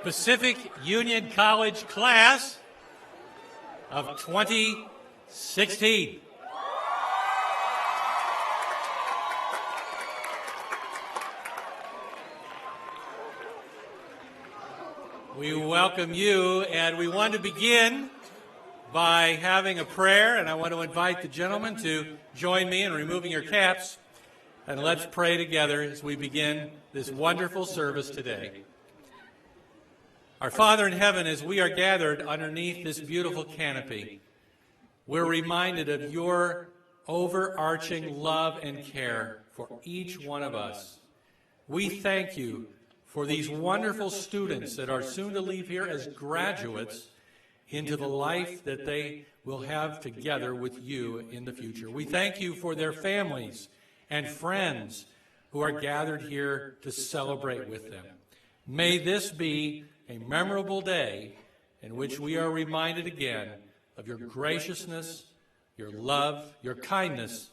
Pacific Union College class of 2016. We welcome you, and we want to begin by having a prayer, and I want to invite the gentlemen to join me in removing your caps, and let's pray together as we begin this wonderful service today. Our Father in heaven, as we are gathered underneath this beautiful canopy, we're reminded of your overarching love and care for each one of us. We thank you for these wonderful students that are soon to leave here as graduates into the life that they will have together with you in the future. We thank you for their families and friends who are gathered here to celebrate with them. May this be a memorable day in which we are reminded again of your graciousness, your love, your kindness,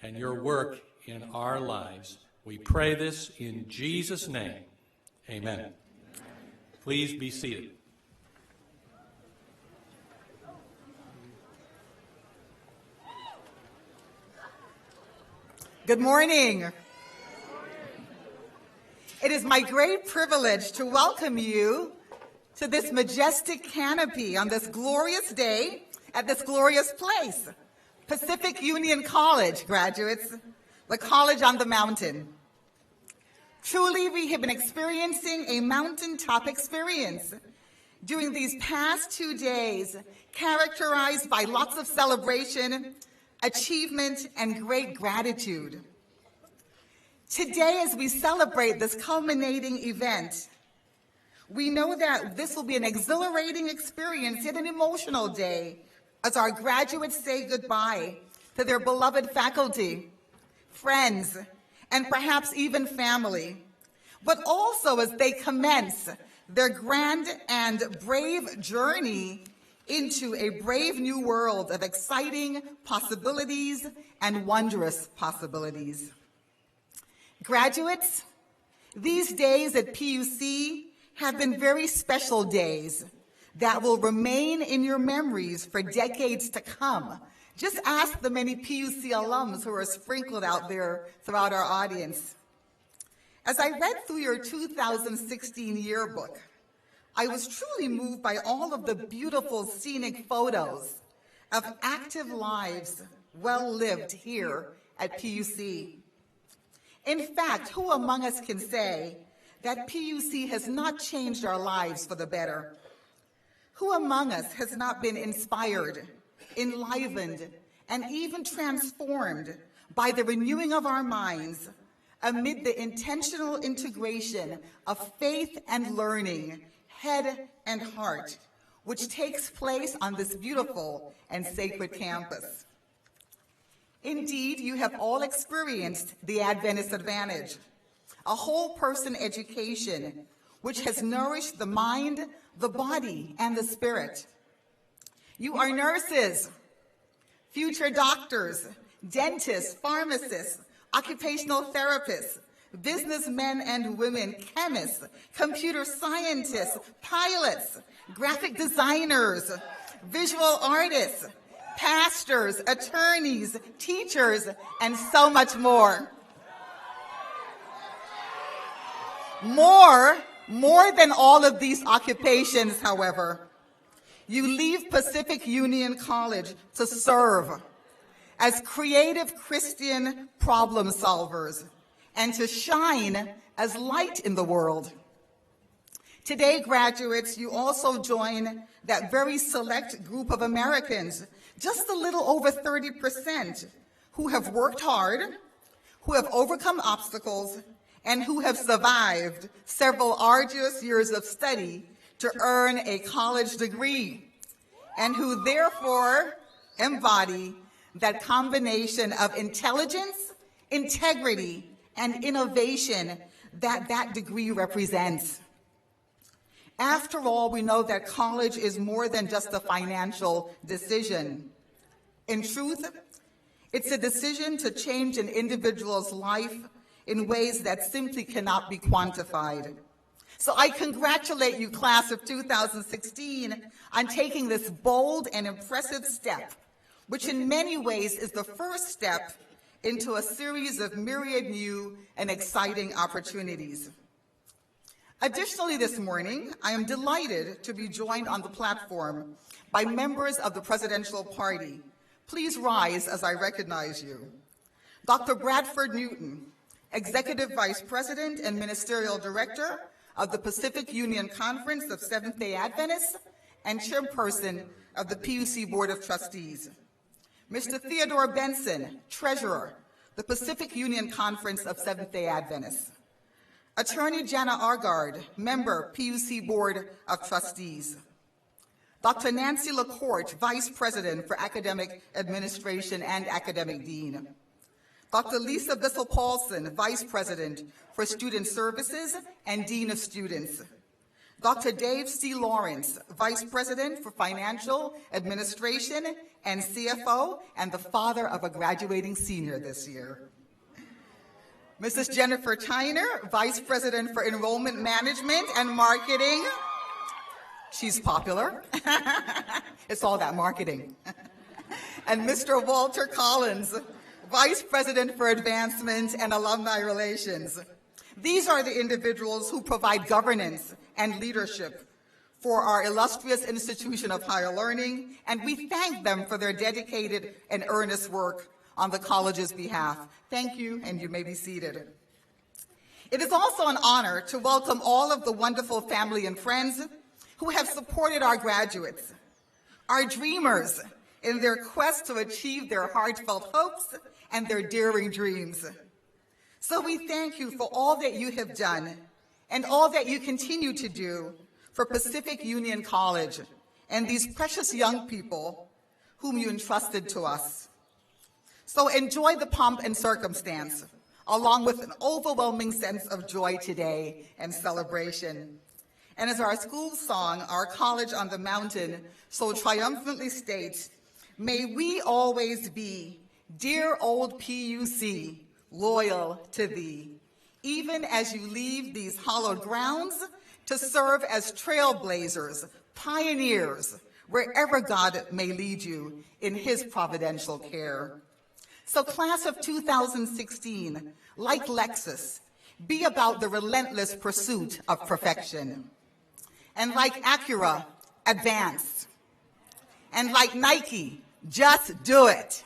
and your work in our lives. We pray this in Jesus' name. Amen. Please be seated. Good morning. It is my great privilege to welcome you to this majestic canopy on this glorious day at this glorious place, Pacific Union College graduates, the college on the mountain. Truly, we have been experiencing a mountaintop experience during these past 2 days, characterized by lots of celebration, achievement, and great gratitude. Today, as we celebrate this culminating event, we know that this will be an exhilarating experience and an emotional day as our graduates say goodbye to their beloved faculty, friends, and perhaps even family, but also as they commence their grand and brave journey into a brave new world of exciting possibilities and wondrous possibilities. Graduates, these days at PUC have been very special days that will remain in your memories for decades to come. Just ask the many PUC alums who are sprinkled out there throughout our audience. As I read through your 2016 yearbook, I was truly moved by all of the beautiful scenic photos of active lives well lived here at PUC. In fact, who among us can say that PUC has not changed our lives for the better? Who among us has not been inspired, enlivened, and even transformed by the renewing of our minds amid the intentional integration of faith and learning, head and heart, which takes place on this beautiful and sacred campus? Indeed, you have all experienced the Adventist advantage, a whole person education which has nourished the mind, the body, and the spirit. You are nurses, future doctors, dentists, pharmacists, occupational therapists, businessmen and women, chemists, computer scientists, pilots, graphic designers, visual artists, pastors, attorneys, teachers, and so much more. More than all of these occupations, however, you leave Pacific Union College to serve as creative Christian problem solvers and to shine as light in the world. Today, graduates, you also join that very select group of Americans, just a little over 30%, who have worked hard, who have overcome obstacles, and who have survived several arduous years of study to earn a college degree, and who therefore embody that combination of intelligence, integrity, and innovation that degree represents. After all, we know that college is more than just a financial decision. In truth, it's a decision to change an individual's life in ways that simply cannot be quantified. So I congratulate you, class of 2016, on taking this bold and impressive step, which in many ways is the first step into a series of myriad new and exciting opportunities. Additionally, this morning, I am delighted to be joined on the platform by members of the presidential party. Please rise as I recognize you. Dr. Bradford Newton, Executive Vice President and Ministerial Director of the Pacific Union Conference of Seventh-day Adventists and Chairperson of the PUC Board of Trustees. Mr. Theodore Benson, Treasurer, the Pacific Union Conference of Seventh-day Adventists. Attorney Jana Argard, Member, PUC Board of Trustees. Dr. Nancy LaCourte, Vice President for Academic Administration and Academic Dean. Dr. Lisa Bissell-Paulson, Vice President for Student Services and Dean of Students. Dr. Dave C. Lawrence, Vice President for Financial Administration and CFO, and the father of a graduating senior this year. Mrs. Jennifer Tyner, Vice President for Enrollment Management and Marketing. She's popular. It's all that marketing. And Mr. Walter Collins, Vice President for Advancement and Alumni Relations. These are the individuals who provide governance and leadership for our illustrious institution of higher learning, and we thank them for their dedicated and earnest work on the college's behalf. Thank you, and you may be seated. It is also an honor to welcome all of the wonderful family and friends who have supported our graduates, our dreamers in their quest to achieve their heartfelt hopes and their daring dreams. So we thank you for all that you have done and all that you continue to do for Pacific Union College and these precious young people whom you entrusted to us. So enjoy the pomp and circumstance, along with an overwhelming sense of joy today and celebration. And as our school song, Our College on the Mountain, so triumphantly states, may we always be, dear old PUC, loyal to thee, even as you leave these hallowed grounds to serve as trailblazers, pioneers, wherever God may lead you in his providential care. So class of 2016, like Lexus, be about the relentless pursuit of perfection. And like Acura, advance. And like Nike, just do it.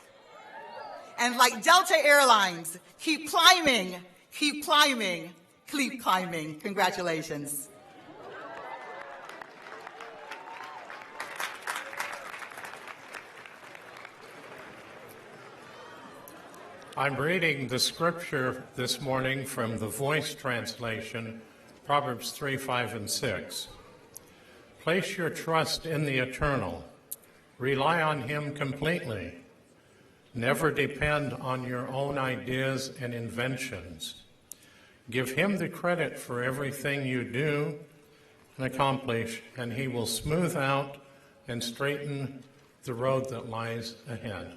And like Delta Airlines, keep climbing, keep climbing, keep climbing. Congratulations. I'm reading the scripture this morning from the Voice translation, Proverbs 3, 5, and 6. Place your trust in the eternal. Rely on him completely. Never depend on your own ideas and inventions. Give him the credit for everything you do and accomplish, and he will smooth out and straighten the road that lies ahead.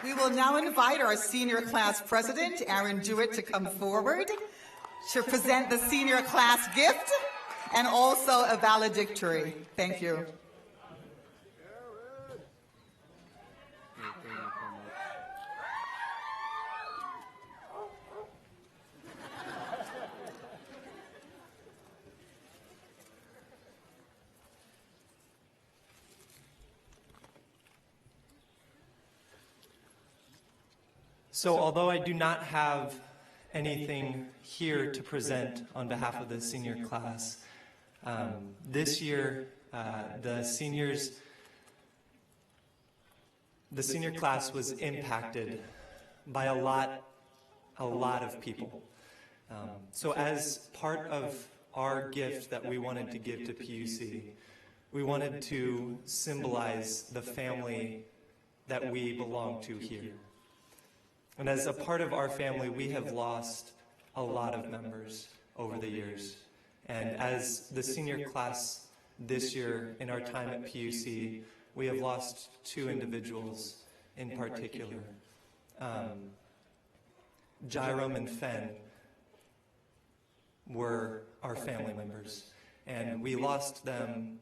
We will now invite our senior class president, Aaron Jewett, to come forward to present the senior class gift and also a valedictory. Thank you. So although I do not have anything here to present on behalf of the senior class, this year the senior class was impacted by a lot of people. So as part of our gift that we wanted to give to PUC, we wanted to symbolize the family that we belong to here. And as a part of our family, we have lost a lot of members over the years. And as the senior class this year, in our time at PUC, we have lost two individuals in particular. Jairam and Fen were our family members. And we lost them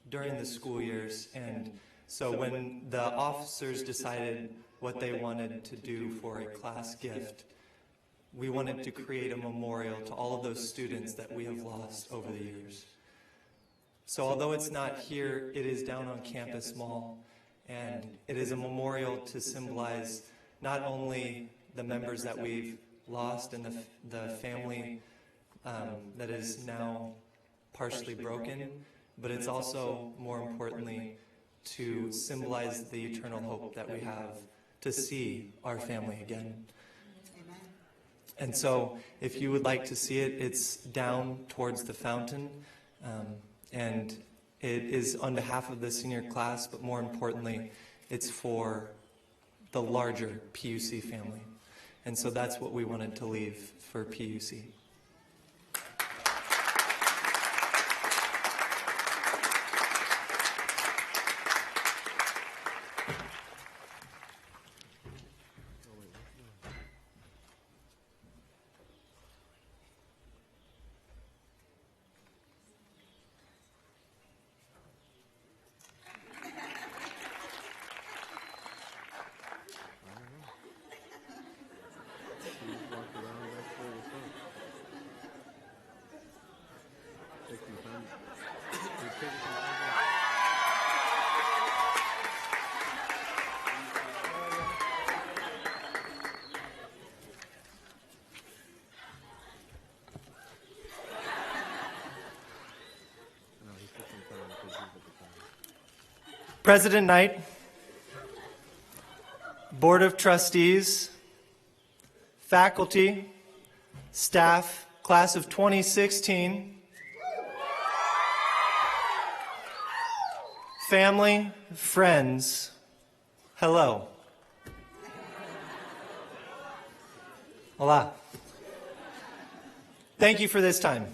during the school years. And so when the officers decided what they wanted to do for a class gift, we wanted to create a memorial to all of those students that we have lost over the years. So although it's not here, it is down on Campus Mall, and it is a memorial to symbolize not only the members that we've lost and the family that is now partially broken, but it's also, more importantly, to symbolize the eternal hope that we have to see our family again. Amen. And so if you would like to see it, it's down towards the fountain, and it is on behalf of the senior class, but more importantly, it's for the larger PUC family. And so that's what we wanted to leave for PUC. President Knight, Board of Trustees, faculty, staff, class of 2016, family, friends, hello. Hola. Thank you for this time.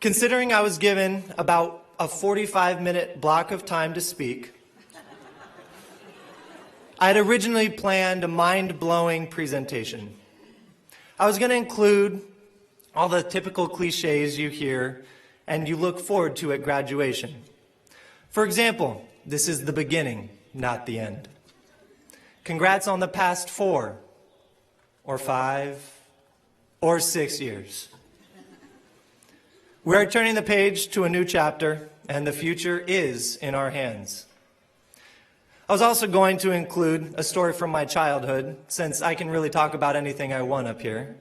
Considering I was given about a 45-minute block of time to speak, I had originally planned a mind-blowing presentation. I was going to include all the typical cliches you hear and you look forward to at graduation. For example, this is the beginning, not the end. Congrats on the past 4 or 5 or 6 years. We are turning the page to a new chapter, and the future is in our hands. I was also going to include a story from my childhood, since I can really talk about anything I want up here.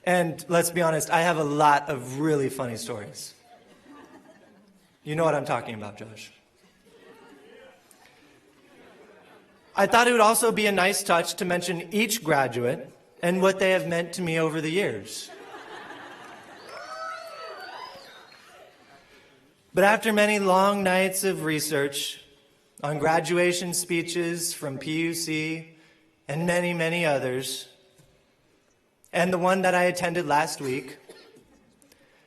And let's be honest, I have a lot of really funny stories. You know what I'm talking about, Josh. I thought it would also be a nice touch to mention each graduate and what they have meant to me over the years. But after many long nights of research on graduation speeches from PUC and many, many others, and the one that I attended last week,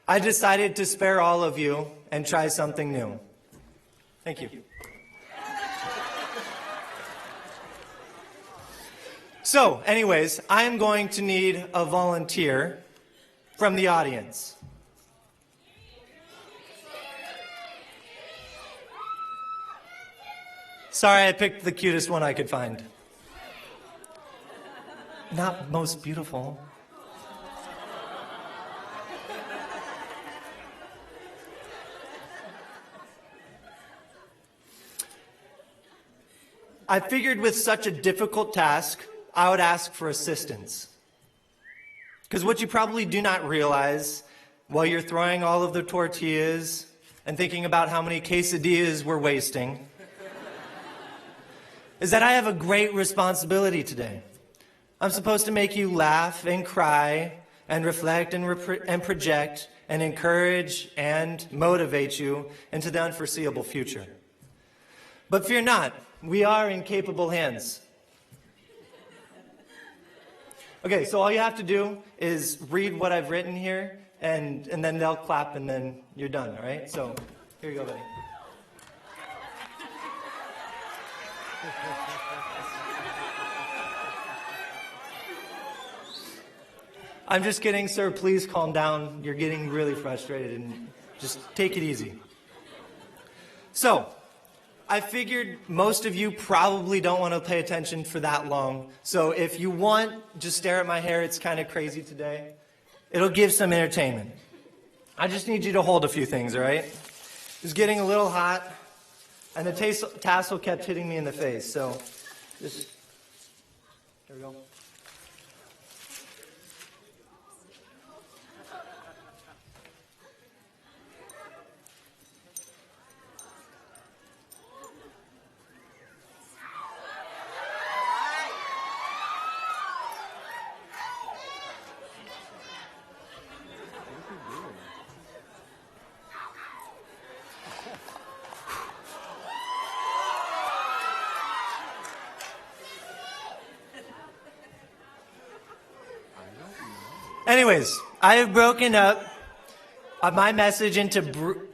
I decided to spare all of you and try something new. Thank you. So, anyways, I am going to need a volunteer from the audience. Sorry, I picked the cutest one I could find. Not most beautiful. I figured with such a difficult task, I would ask for assistance. Because what you probably do not realize while you're throwing all of the tortillas and thinking about how many quesadillas we're wasting is that I have a great responsibility today. I'm supposed to make you laugh and cry and reflect and project and encourage and motivate you into the unforeseeable future. But fear not, we are in capable hands. Okay, so all you have to do is read what I've written here, and then they'll clap, and then you're done, all right? So here you go, buddy. I'm just kidding, sir. Please calm down. You're getting really frustrated, and just take it easy. So, I figured most of you probably don't want to pay attention for that long. So if you want, just stare at my hair. It's kind of crazy today. It'll give some entertainment. I just need you to hold a few things, all right? It was getting a little hot, and the tassel kept hitting me in the face. So just, here we go. Anyways, I have broken up my message into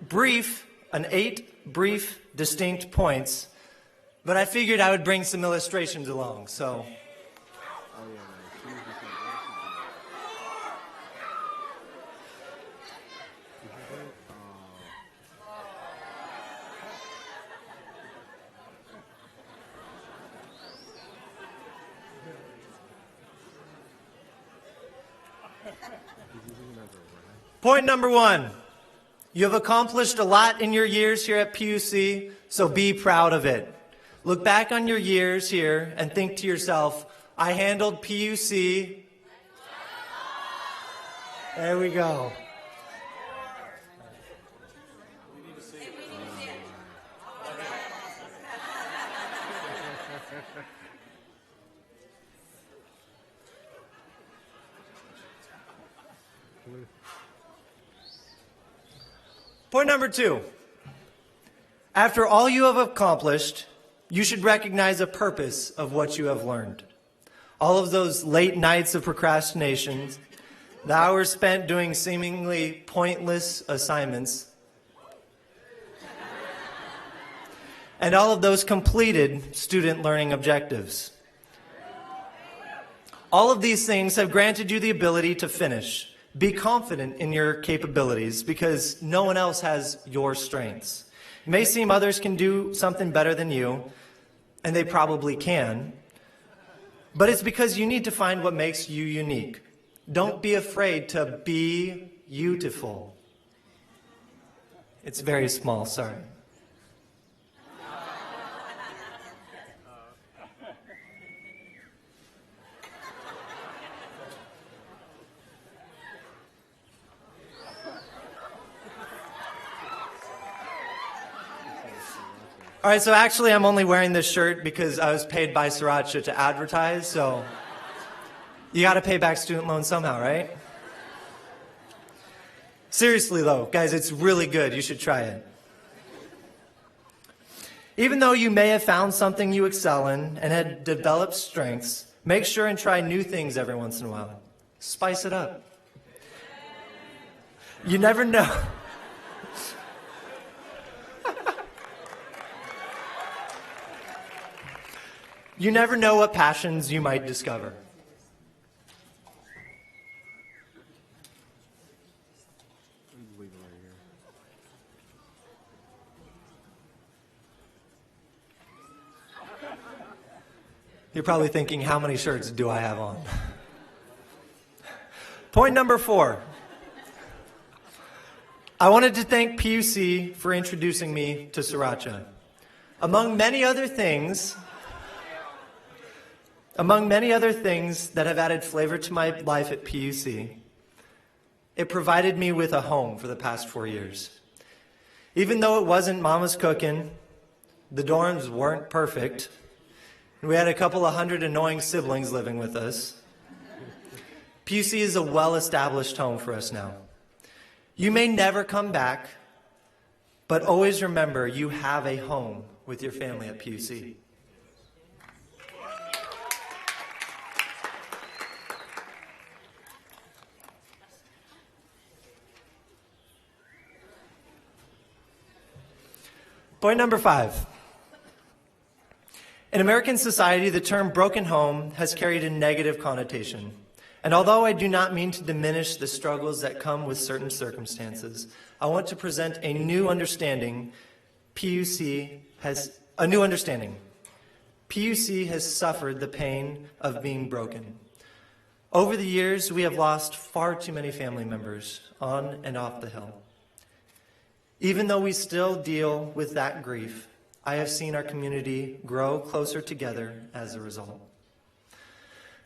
brief, 8 brief, distinct points, but I figured I would bring some illustrations along, so. Point number 1, you have accomplished a lot in your years here at PUC, so be proud of it. Look back on your years here and think to yourself, I handled PUC. There we go. Point number 2, after all you have accomplished, you should recognize a purpose of what you have learned. All of those late nights of procrastination, the hours spent doing seemingly pointless assignments, and all of those completed student learning objectives. All of these things have granted you the ability to finish. Be confident in your capabilities because no one else has your strengths. It may seem others can do something better than you, and they probably can, but it's because you need to find what makes you unique. Don't be afraid to be beautiful. It's very small, sorry. All right, so actually I'm only wearing this shirt because I was paid by Sriracha to advertise, so you got to pay back student loans somehow, right? Seriously though, guys, it's really good. You should try it. Even though you may have found something you excel in and had developed strengths, make sure and try new things every once in a while. Spice it up. You never know. You never know what passions you might discover. You're probably thinking, how many shirts do I have on? Point number 4. I wanted to thank PUC for introducing me to sriracha. Among many other things that have added flavor to my life at PUC, it provided me with a home for the past 4 years. Even though it wasn't mama's cooking, the dorms weren't perfect, and we had a couple of hundred annoying siblings living with us, PUC is a well-established home for us now. You may never come back, but always remember you have a home with your family at PUC. Point number 5. In American society, the term broken home has carried a negative connotation. And although I do not mean to diminish the struggles that come with certain circumstances, I want to present a new understanding. PUC has suffered the pain of being broken. Over the years, we have lost far too many family members on and off the hill. Even though we still deal with that grief, I have seen our community grow closer together as a result.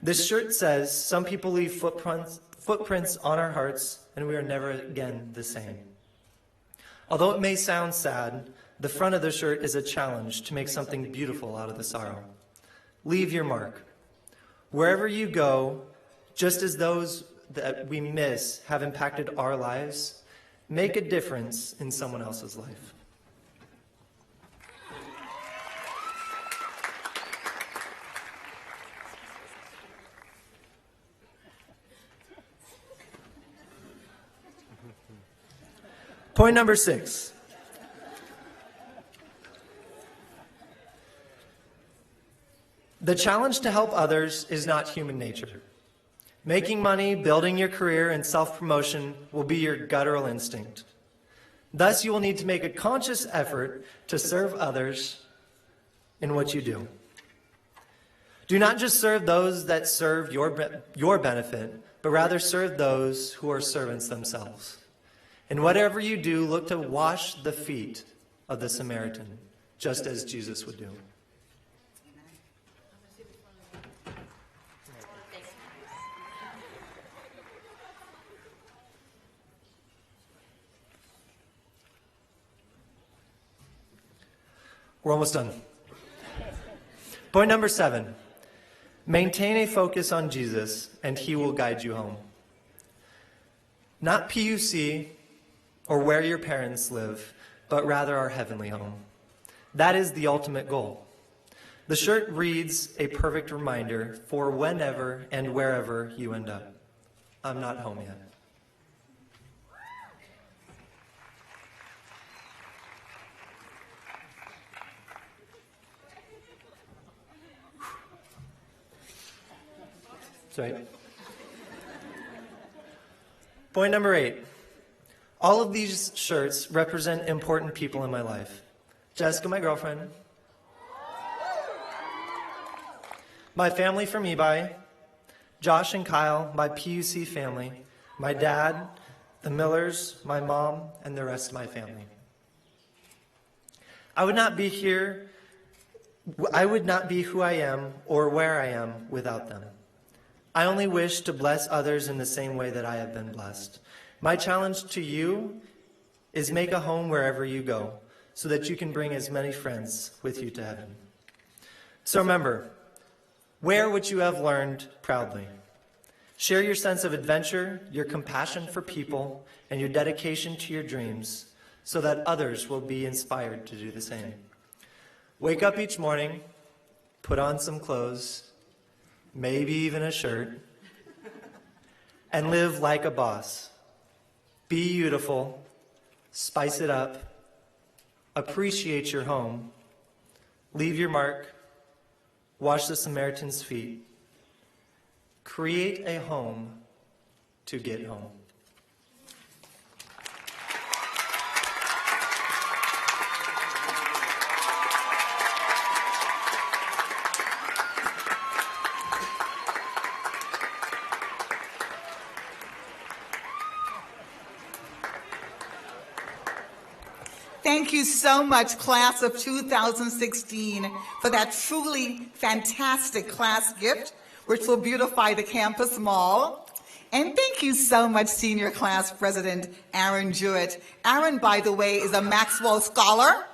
This shirt says, "Some people leave footprints on our hearts, and we are never again the same." Although it may sound sad, the front of the shirt is a challenge to make something beautiful out of the sorrow. Leave your mark. Wherever you go, just as those that we miss have impacted our lives, make a difference in someone else's life. Point number 6. The challenge to help others is not human nature. Making money, building your career, and self-promotion will be your guttural instinct. Thus, you will need to make a conscious effort to serve others in what you do. Do not just serve those that serve your benefit, but rather serve those who are servants themselves. And whatever you do, look to wash the feet of the Samaritan, just as Jesus would do. We're almost done. Point number 7. Maintain a focus on Jesus, and he will guide you home. Not PUC or where your parents live, but rather our heavenly home. That is the ultimate goal. The shirt reads a perfect reminder for whenever and wherever you end up. I'm not home yet. That's right. Point number 8. All of these shirts represent important people in my life. Jessica, my girlfriend. My family from Ebi. Josh and Kyle, my PUC family. My dad, the Millers, my mom, and the rest of my family. I would not be who I am or where I am without them. I only wish to bless others in the same way that I have been blessed. My challenge to you is make a home wherever you go so that you can bring as many friends with you to heaven. So remember, wear what you have learned proudly. Share your sense of adventure, your compassion for people, and your dedication to your dreams so that others will be inspired to do the same. Wake up each morning, put on some clothes, maybe even a shirt, and live like a boss. Be beautiful, spice it up, appreciate your home, leave your mark, wash the Samaritan's feet, create a home to get home. Thank you so much, class of 2016, for that truly fantastic class gift, which will beautify the campus mall. And thank you so much, senior class president Aaron Jewett. Aaron, by the way, is a Maxwell Scholar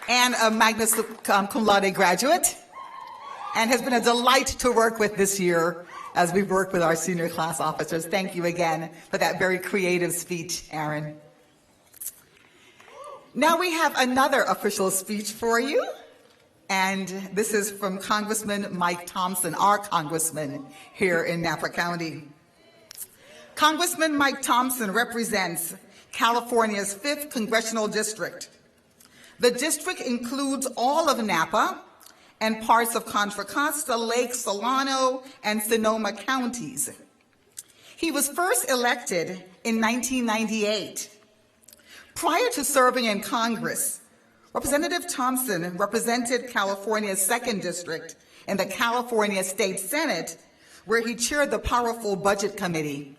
and a Magna Cum Laude graduate, and has been a delight to work with this year as we've worked with our senior class officers. Thank you again for that very creative speech, Aaron. Now we have another official speech for you, and this is from Congressman Mike Thompson, our congressman here in Napa County. Congressman Mike Thompson represents California's 5th Congressional District. The district includes all of Napa and parts of Contra Costa, Lake, Solano, and Sonoma counties. He was first elected in 1998. Prior to serving in Congress, Representative Thompson represented California's 2nd District in the California State Senate, where he chaired the powerful Budget Committee.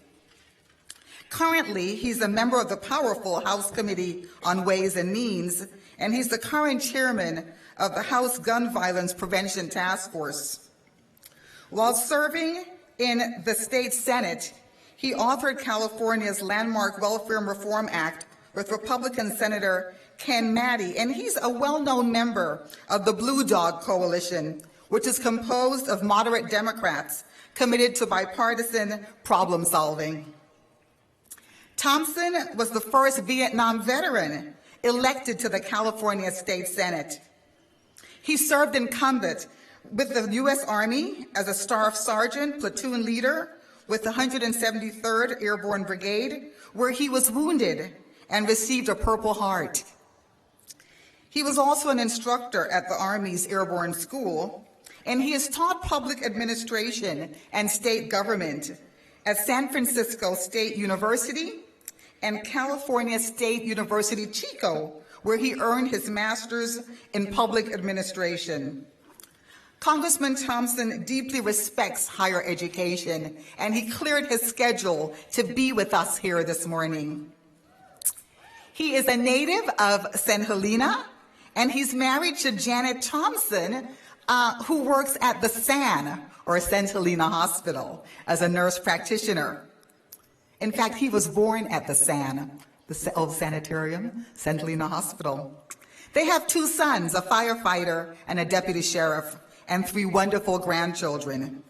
Currently, he's a member of the powerful House Committee on Ways and Means, and he's the current chairman of the House Gun Violence Prevention Task Force. While serving in the state Senate, he authored California's landmark Welfare Reform Act with Republican Senator Ken Maddie, and he's a well-known member of the Blue Dog Coalition, which is composed of moderate Democrats committed to bipartisan problem solving. Thompson was the first Vietnam veteran elected to the California State Senate. He served in combat with the U.S. Army as a Staff Sergeant, platoon leader with the 173rd Airborne Brigade, where he was wounded and received a Purple Heart. He was also an instructor at the Army's Airborne School, and he has taught public administration and state government at San Francisco State University and California State University, Chico, where he earned his master's in public administration. Congressman Thompson deeply respects higher education, and he cleared his schedule to be with us here this morning. He is a native of St. Helena, and he's married to Janet Thompson, who works at the SAN, or St. Helena Hospital, as a nurse practitioner. In fact, he was born at the SAN, the old sanitarium, St. Helena Hospital. They have 2 sons, a firefighter and a deputy sheriff, and 3 wonderful grandchildren.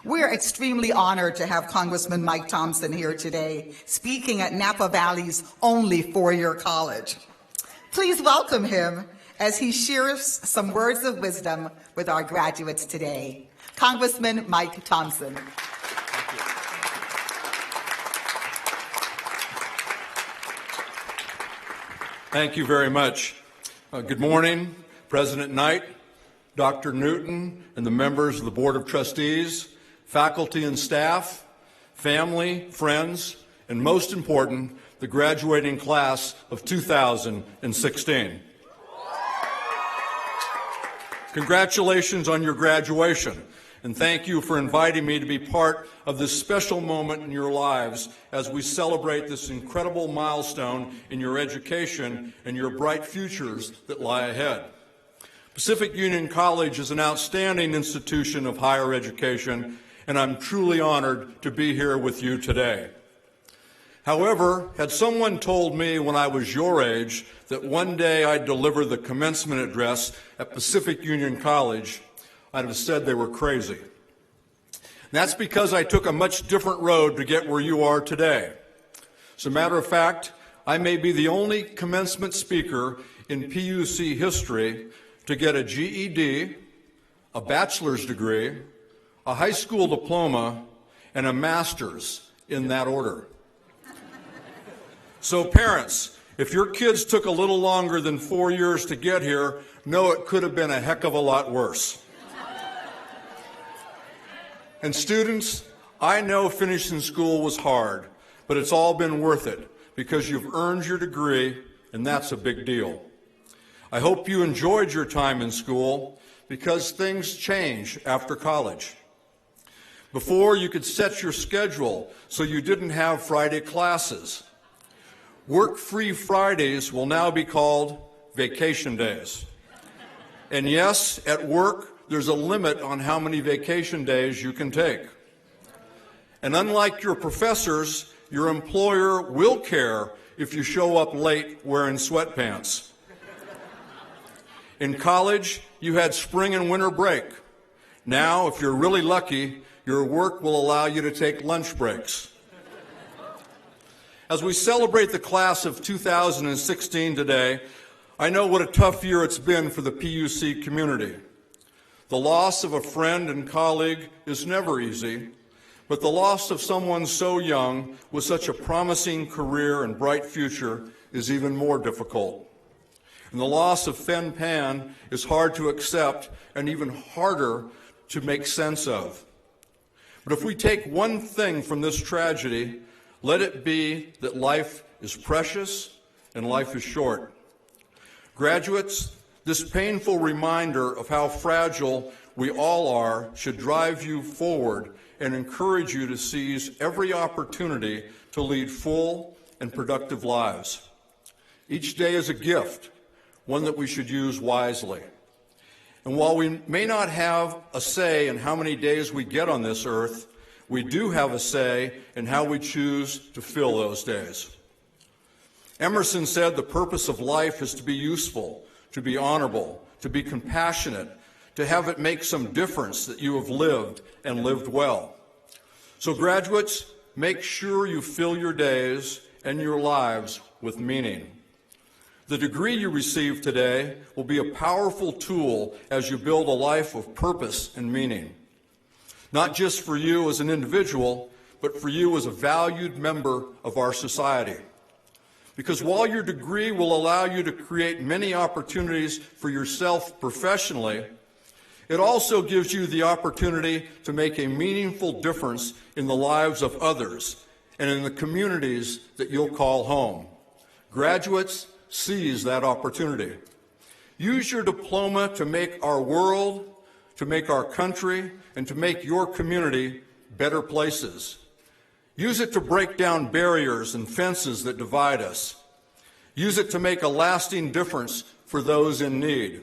We're extremely honored to have Congressman Mike Thompson here today, speaking at Napa Valley's only 4-year college. Please welcome him as he shares some words of wisdom with our graduates today. Congressman Mike Thompson. Thank you very much. Good morning, President Knight, Dr. Newton, and the members of the Board of Trustees, faculty and staff, family, friends, and most important, the graduating class of 2016. Congratulations on your graduation, and thank you for inviting me to be part of this special moment in your lives as we celebrate this incredible milestone in your education and your bright futures that lie ahead. Pacific Union College is an outstanding institution of higher education, and I'm truly honored to be here with you today. However, had someone told me when I was your age that one day I'd deliver the commencement address at Pacific Union College, I'd have said they were crazy. And that's because I took a much different road to get where you are today. As a matter of fact, I may be the only commencement speaker in PUC history to get a GED, a bachelor's degree, a high school diploma, and a master's in that order. So parents, If your kids took a little longer than 4 years to get here, know it could have been a heck of a lot worse. And students, I know finishing school was hard, but it's all been worth it because you've earned your degree, and that's a big deal. I hope you enjoyed your time in school because things change after college. Before, you could set your schedule so you didn't have Friday classes. Work-free Fridays will now be called vacation days. And yes, at work, there's a limit on how many vacation days you can take. And unlike your professors, your employer will care if you show up late wearing sweatpants. In college, you had spring and winter break. Now, if you're really lucky, your work will allow you to take lunch breaks. As we celebrate the class of 2016 today, I know what a tough year it's been for the PUC community. The loss of a friend and colleague is never easy, but the loss of someone so young with such a promising career and bright future is even more difficult. And the loss of Fen Pan is hard to accept and even harder to make sense of. But if we take one thing from this tragedy, let it be that life is precious and life is short. Graduates, this painful reminder of how fragile we all are should drive you forward and encourage you to seize every opportunity to lead full and productive lives. Each day is a gift, one that we should use wisely. And while we may not have a say in how many days we get on this earth, we do have a say in how we choose to fill those days. Emerson said the purpose of life is to be useful, to be honorable, to be compassionate, to have it make some difference that you have lived and lived well. So graduates, make sure you fill your days and your lives with meaning. The degree you receive today will be a powerful tool as you build a life of purpose and meaning. Not just for you as an individual, but for you as a valued member of our society. Because while your degree will allow you to create many opportunities for yourself professionally, it also gives you the opportunity to make a meaningful difference in the lives of others and in the communities that you'll call home. Graduates, seize that opportunity. Use your diploma to make our world, to make our country, and to make your community better places. Use it to break down barriers and fences that divide us. Use it to make a lasting difference for those in need.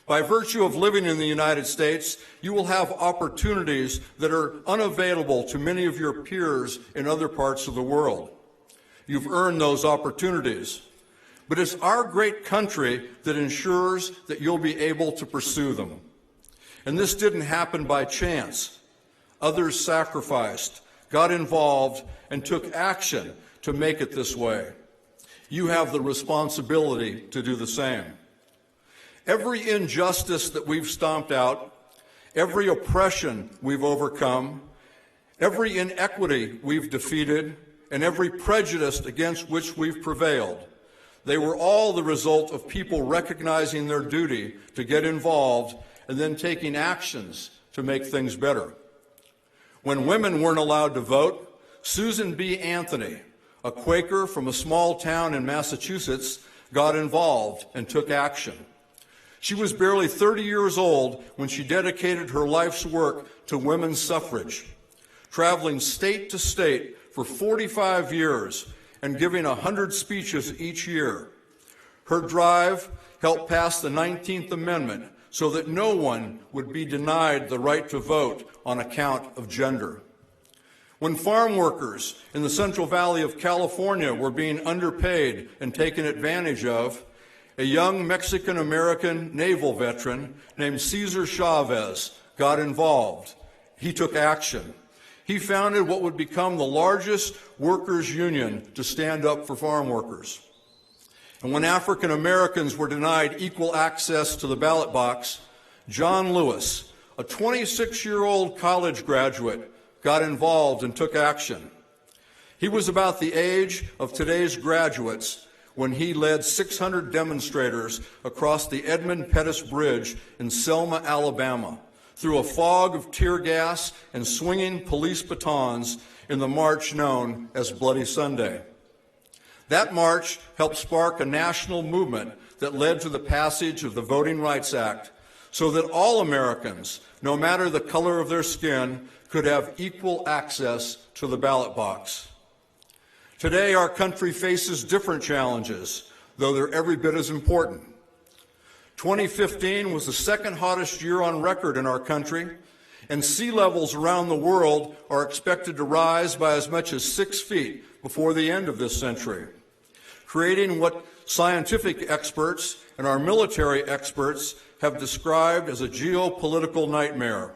By virtue of living in the United States, you will have opportunities that are unavailable to many of your peers in other parts of the world. You've earned those opportunities. But it's our great country that ensures that you'll be able to pursue them. And this didn't happen by chance. Others sacrificed, got involved, and took action to make it this way. You have the responsibility to do the same. Every injustice that we've stomped out, every oppression we've overcome, every inequity we've defeated, and every prejudice against which we've prevailed, they were all the result of people recognizing their duty to get involved and then taking actions to make things better. When women weren't allowed to vote, Susan B. Anthony, a Quaker from a small town in Massachusetts, got involved and took action. She was barely 30 years old when she dedicated her life's work to women's suffrage, traveling state to state for 45 years and giving 100 speeches each year. Her drive helped pass the 19th Amendment so that no one would be denied the right to vote on account of gender. When farm workers in the Central Valley of California were being underpaid and taken advantage of, a young Mexican-American naval veteran named Cesar Chavez got involved. He took action. He founded what would become the largest workers' union to stand up for farm workers. And when African Americans were denied equal access to the ballot box, John Lewis, a 26-year-old college graduate, got involved and took action. He was about the age of today's graduates when he led 600 demonstrators across the Edmund Pettus Bridge in Selma, Alabama, through a fog of tear gas and swinging police batons in the march known as Bloody Sunday. That march helped spark a national movement that led to the passage of the Voting Rights Act so that all Americans, no matter the color of their skin, could have equal access to the ballot box. Today, our country faces different challenges, though they're every bit as important. 2015 was the second hottest year on record in our country, and sea levels around the world are expected to rise by as much as 6 feet before the end of this century, creating what scientific experts and our military experts have described as a geopolitical nightmare.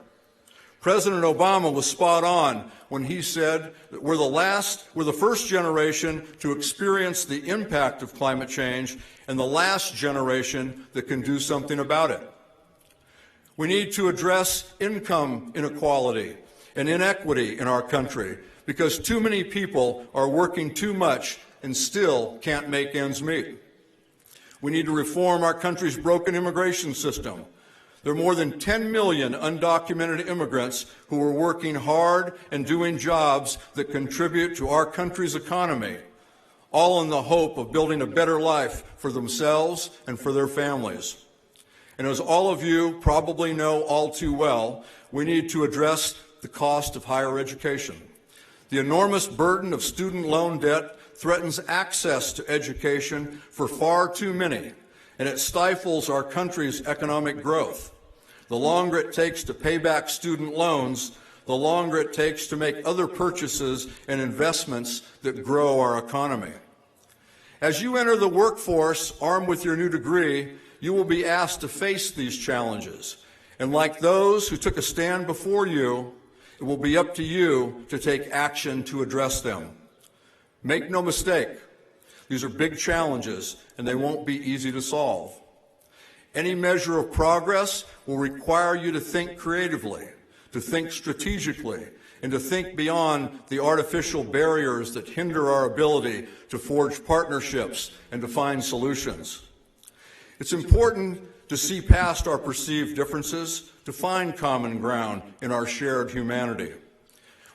President Obama was spot on when he said that we're the first generation to experience the impact of climate change and the last generation that can do something about it. We need to address income inequality and inequity in our country because too many people are working too much and still can't make ends meet. We need to reform our country's broken immigration system. There are more than 10 million undocumented immigrants who are working hard and doing jobs that contribute to our country's economy, all in the hope of building a better life for themselves and for their families. And as all of you probably know all too well, we need to address the cost of higher education. The enormous burden of student loan debt threatens access to education for far too many, and it stifles our country's economic growth. The longer it takes to pay back student loans, the longer it takes to make other purchases and investments that grow our economy. As you enter the workforce armed with your new degree, you will be asked to face these challenges. And like those who took a stand before you, it will be up to you to take action to address them. Make no mistake, these are big challenges, and they won't be easy to solve. Any measure of progress will require you to think creatively, to think strategically, and to think beyond the artificial barriers that hinder our ability to forge partnerships and to find solutions. It's important to see past our perceived differences, to find common ground in our shared humanity.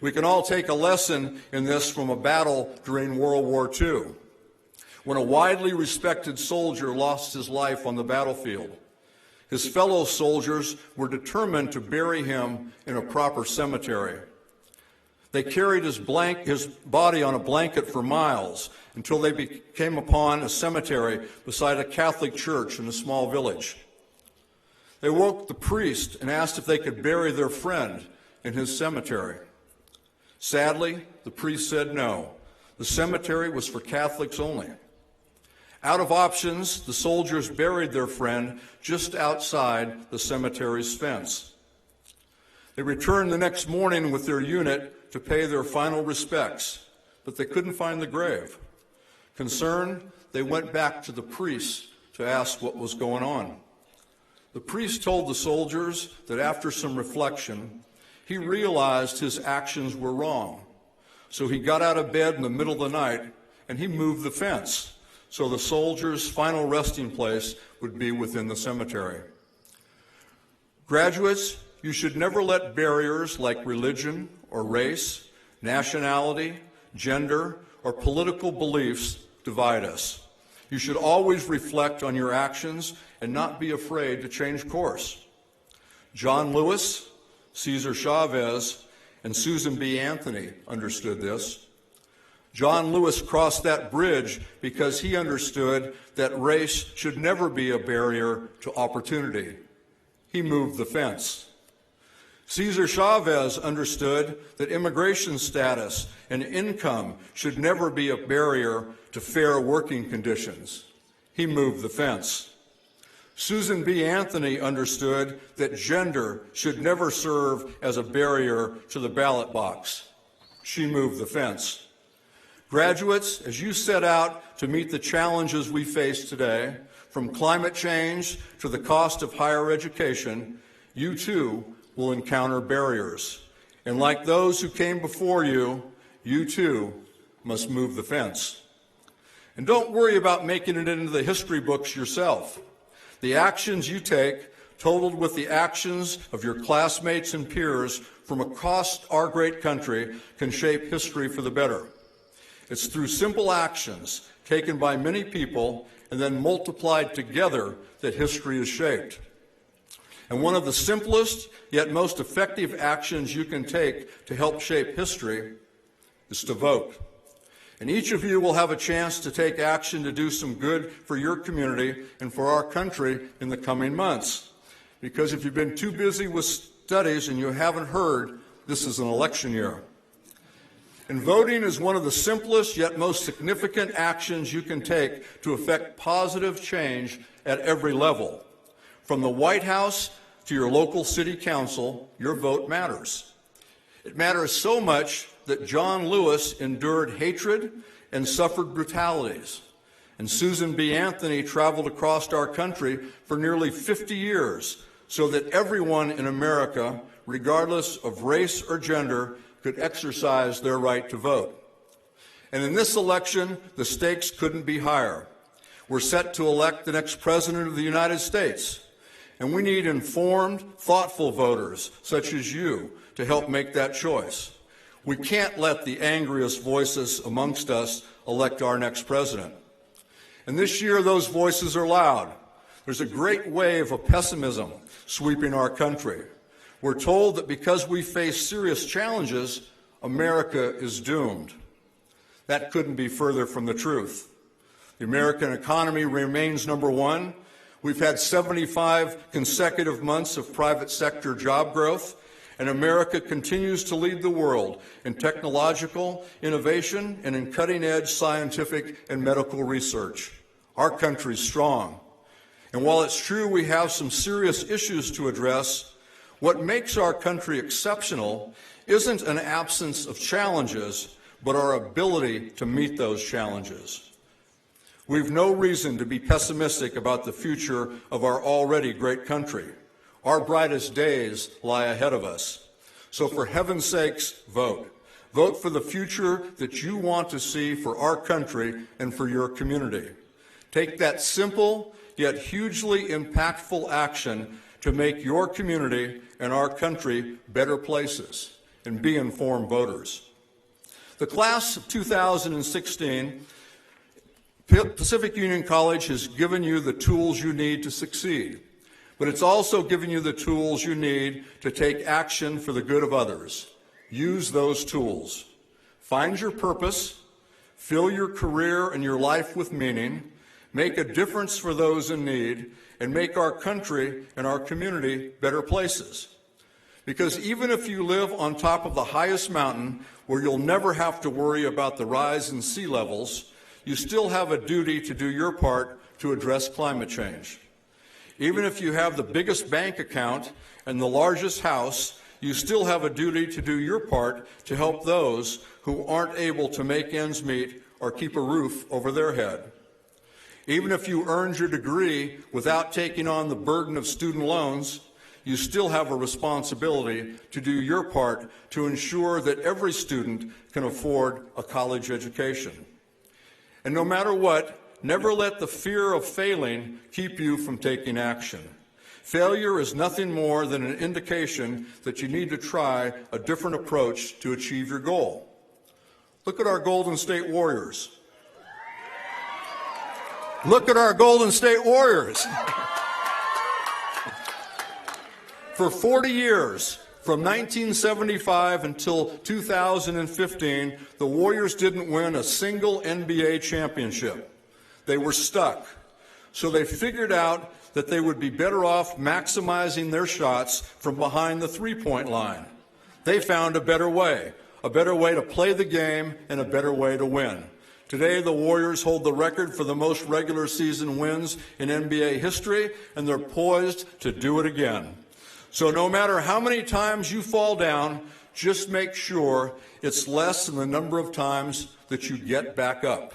We can all take a lesson in this from a battle during World War II, when a widely respected soldier lost his life on the battlefield. His fellow soldiers were determined to bury him in a proper cemetery. They carried his body on a blanket for miles until they came upon a cemetery beside a Catholic church in a small village. They woke the priest and asked if they could bury their friend in his cemetery. Sadly, the priest said no. The cemetery was for Catholics only. Out of options, the soldiers buried their friend just outside the cemetery's fence. They returned the next morning with their unit to pay their final respects, but they couldn't find the grave. Concerned, they went back to the priest to ask what was going on. The priest told the soldiers that after some reflection, he realized his actions were wrong. So he got out of bed in the middle of the night and he moved the fence so the soldiers' final resting place would be within the cemetery. Graduates, you should never let barriers like religion or race, nationality, gender, or political beliefs divide us. You should always reflect on your actions and not be afraid to change course. John Lewis, Cesar Chavez, and Susan B. Anthony understood this. John Lewis crossed that bridge because he understood that race should never be a barrier to opportunity. He moved the fence. Cesar Chavez understood that immigration status and income should never be a barrier to fair working conditions. He moved the fence. Susan B. Anthony understood that gender should never serve as a barrier to the ballot box. She moved the fence. Graduates, as you set out to meet the challenges we face today, from climate change to the cost of higher education, you too will encounter barriers. And like those who came before you, you too must move the fence. And don't worry about making it into the history books yourself. The actions you take, totaled with the actions of your classmates and peers from across our great country, can shape history for the better. It's through simple actions taken by many people and then multiplied together that history is shaped. And one of the simplest yet most effective actions you can take to help shape history is to vote. And each of you will have a chance to take action to do some good for your community and for our country in the coming months. Because if you've been too busy with studies and you haven't heard, this is an election year. And voting is one of the simplest yet most significant actions you can take to effect positive change at every level. From the White House to your local city council, your vote matters. It matters so much that John Lewis endured hatred and suffered brutalities. And Susan B. Anthony traveled across our country for nearly 50 years so that everyone in America, regardless of race or gender, could exercise their right to vote. And in this election, the stakes couldn't be higher. We're set to elect the next president of the United States, and we need informed, thoughtful voters, such as you, to help make that choice. We can't let the angriest voices amongst us elect our next president. And this year, those voices are loud. There's a great wave of pessimism sweeping our country. We're told that because we face serious challenges, America is doomed. That couldn't be further from the truth. The American economy remains number one. We've had 75 consecutive months of private sector job growth, and America continues to lead the world in technological innovation and in cutting-edge scientific and medical research. Our country's strong. And while it's true we have some serious issues to address, what makes our country exceptional isn't an absence of challenges, but our ability to meet those challenges. We've no reason to be pessimistic about the future of our already great country. Our brightest days lie ahead of us. So for heaven's sakes, vote. Vote for the future that you want to see for our country and for your community. Take that simple yet hugely impactful action to make your community and our country better places, and be informed voters. The class of 2016, Pacific Union College has given you the tools you need to succeed, but it's also given you the tools you need to take action for the good of others. Use those tools. Find your purpose, fill your career and your life with meaning, make a difference for those in need, and make our country and our community better places. Because even if you live on top of the highest mountain, where you'll never have to worry about the rise in sea levels, you still have a duty to do your part to address climate change. Even if you have the biggest bank account and the largest house, you still have a duty to do your part to help those who aren't able to make ends meet or keep a roof over their head. Even if you earned your degree without taking on the burden of student loans, you still have a responsibility to do your part to ensure that every student can afford a college education. And no matter what, never let the fear of failing keep you from taking action. Failure is nothing more than an indication that you need to try a different approach to achieve your goal. Look at our Golden State Warriors. Look at our Golden State Warriors. For 40 years, from 1975 until 2015, the Warriors didn't win a single NBA championship. They were stuck. So they figured out that they would be better off maximizing their shots from behind the three-point line. They found a better way to play the game and a better way to win. Today, the Warriors hold the record for the most regular season wins in NBA history, and they're poised to do it again. So no matter how many times you fall down, just make sure it's less than the number of times that you get back up.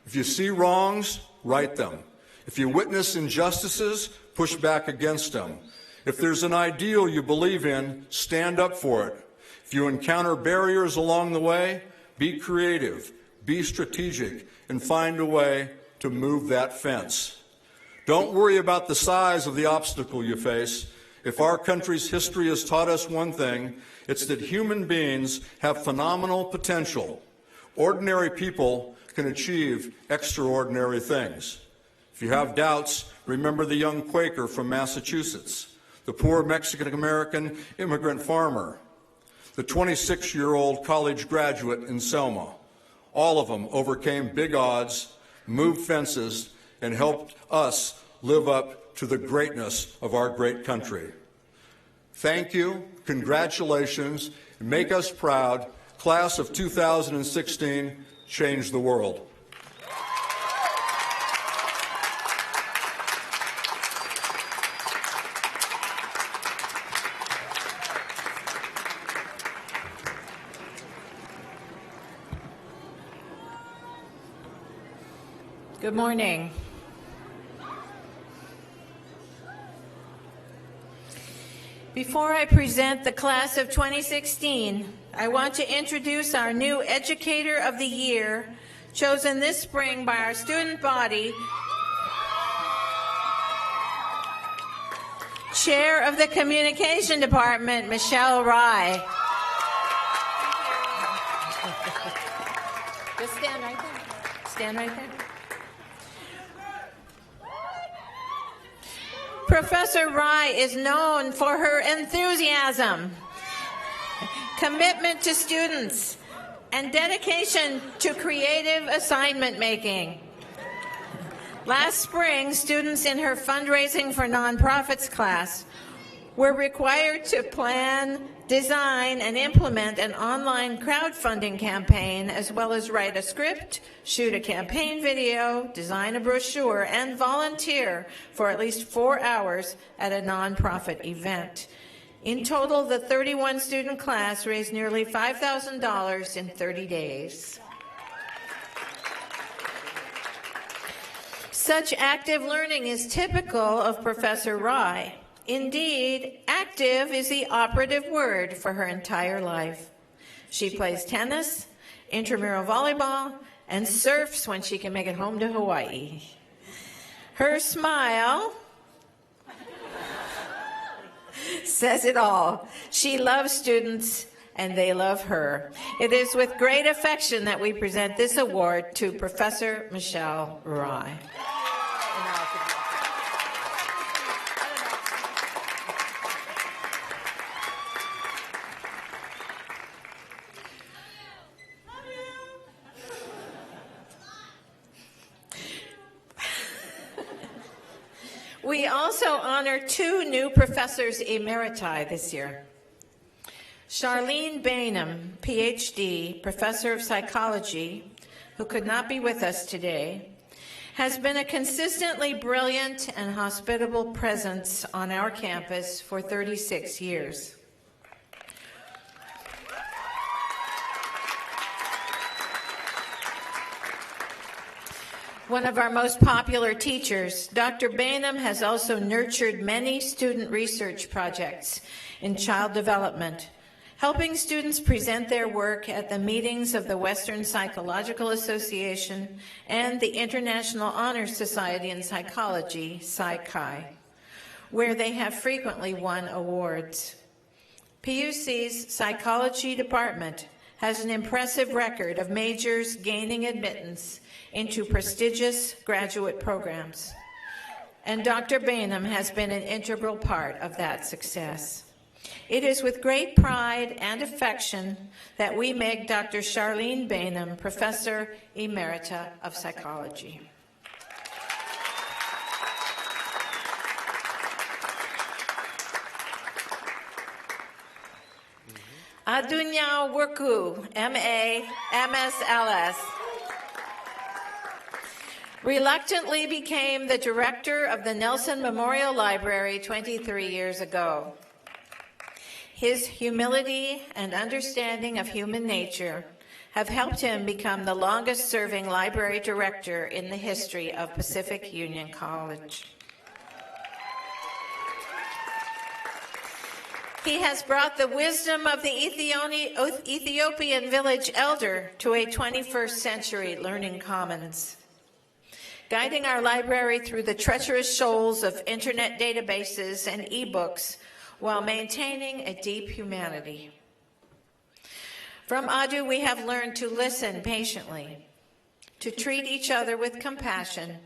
If you see wrongs, right them. If you witness injustices, push back against them. If there's an ideal you believe in, stand up for it. If you encounter barriers along the way, be creative. be strategic and find a way to move that fence. Don't worry about the size of the obstacle you face. If our country's history has taught us one thing, it's that human beings have phenomenal potential. Ordinary people can achieve extraordinary things. If you have doubts, remember the young Quaker from Massachusetts, the poor Mexican-American immigrant farmer, the 26-year-old college graduate in Selma. All of them overcame big odds, moved fences, and helped us live up to the greatness of our great country. Thank you, congratulations, and make us proud. Class of 2016, change the world. Good morning. Before I present the class of 2016, I want to introduce our new Educator of the Year, chosen this spring by our student body, Chair of the Communication Department, Michelle Rye. Just stand right there. Stand right there. Professor Rye is known for her enthusiasm, commitment to students, and dedication to creative assignment making. Last spring, students in her fundraising for nonprofits class were required to plan, design, and implement an online crowdfunding campaign, as well as write a script, shoot a campaign video, design a brochure, and volunteer for at least 4 hours at a nonprofit event. In total, the 31-student class raised nearly $5,000 in 30 days. Such active learning is typical of Professor Rye. Indeed, active is the operative word for her entire life. She plays tennis, intramural volleyball, and surfs when she can make it home to Hawaii. Her smile says it all. She loves students, and they love her. It is with great affection that we present this award to Professor Michelle Rye. We also honor 2 new professors emeriti this year. Charlene Bainham, PhD, professor of psychology, who could not be with us today, has been a consistently brilliant and hospitable presence on our campus for 36 years. One of our most popular teachers, Dr. Bainham has also nurtured many student research projects in child development, helping students present their work at the meetings of the Western Psychological Association and the International Honor Society in Psychology, Psychi, where they have frequently won awards. PUC's Psychology Department has an impressive record of majors gaining admittance into prestigious graduate programs, and Dr. Bainham has been an integral part of that success. It is with great pride and affection that we make Dr. Charlene Bainham Professor Emerita of Psychology. Adunya Worku, M.A., MSLS. Reluctantly became the director of the Nelson Memorial Library 23 years ago. His humility and understanding of human nature have helped him become the longest-serving library director in the history of Pacific Union College. He has brought the wisdom of the Ethiopian village elder to a 21st century learning commons, guiding our library through the treacherous shoals of internet databases and ebooks while maintaining a deep humanity. From Adu, we have learned to listen patiently, to treat each other with compassion,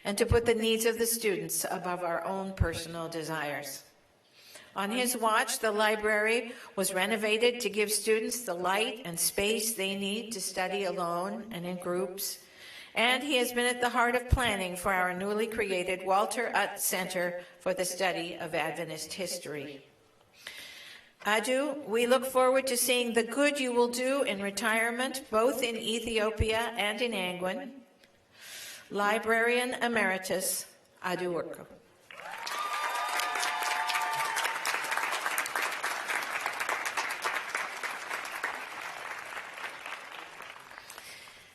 and to put the needs of the students above our own personal desires. On his watch, the library was renovated to give students the light and space they need to study alone and in groups, and he has been at the heart of planning for our newly created Walter Utt Center for the Study of Adventist History. Adu, we look forward to seeing the good you will do in retirement, both in Ethiopia and in Angwin. Librarian Emeritus, Adu Urko.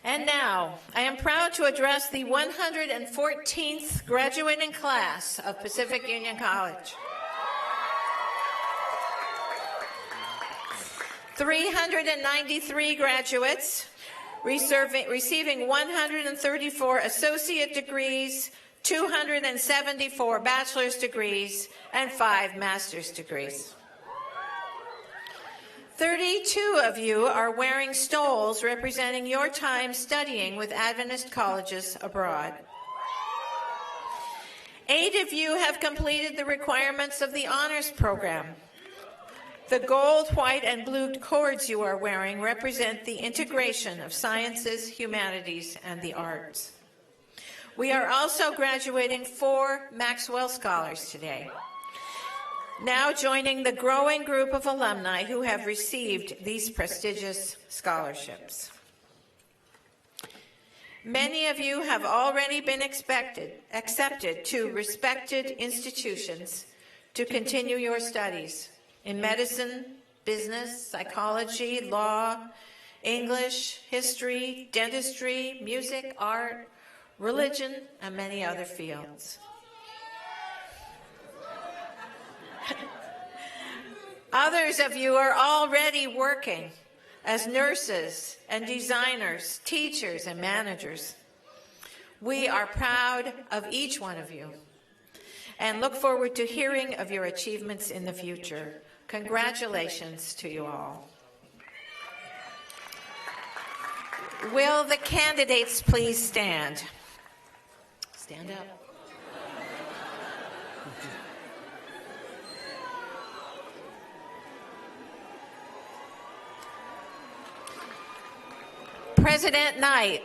And now, I am proud to address the 114th graduating class of Pacific Union College. 393 graduates, receiving 134 associate degrees, 274 bachelor's degrees, and 5 master's degrees. 32 of you are wearing stoles representing your time studying with Adventist colleges abroad. 8 of you have completed the requirements of the honors program. The gold, white, and blue cords you are wearing represent the integration of sciences, humanities, and the arts. We are also graduating 4 Maxwell Scholars today, now joining the growing group of alumni who have received these prestigious scholarships. Many of you have already been accepted to respected institutions to continue your studies in medicine, business, psychology, law, English, history, dentistry, music, art, religion, and many other fields. Others of you are already working as nurses and designers, teachers and managers. We are proud of each one of you and look forward to hearing of your achievements in the future. Congratulations to you all. Will the candidates please stand? Stand up. President Knight,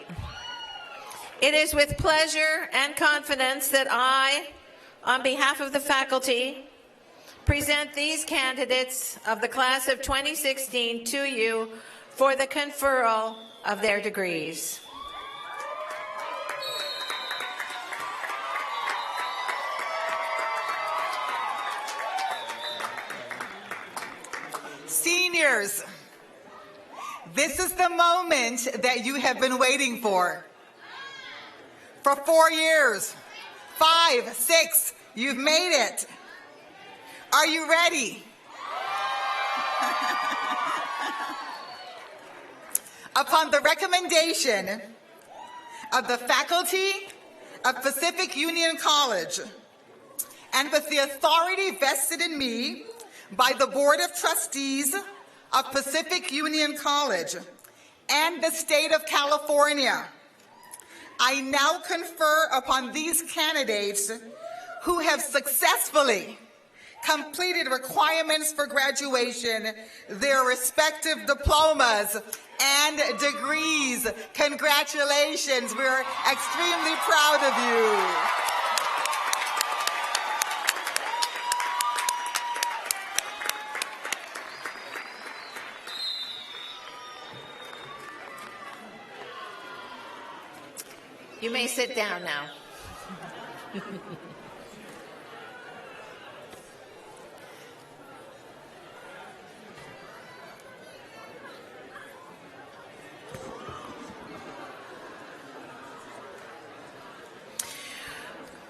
it is with pleasure and confidence that I, on behalf of the faculty, present these candidates of the class of 2016 to you for the conferral of their degrees. Seniors, this is the moment that you have been waiting for. For 4 years, 5, 6, you've made it. Are you ready? Upon the recommendation of the faculty of Pacific Union College, and with the authority vested in me by the Board of Trustees of Pacific Union College and the state of California, I now confer upon these candidates who have successfully completed requirements for graduation their respective diplomas and degrees. Congratulations. We're extremely proud of you. You may sit down now.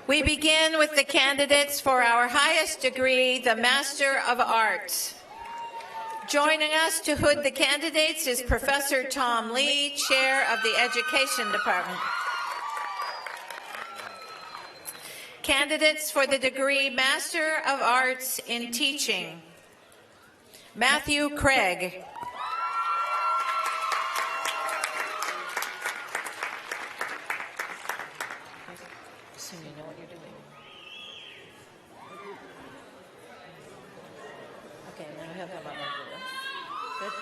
We begin with the candidates for our highest degree, the Master of Arts. Joining us to hood the candidates is Professor Tom Lee, Chair of the Education Department. Candidates for the degree Master of Arts in Teaching: Matthew Craig. Assume you know what you're doing. Okay, now we have about good.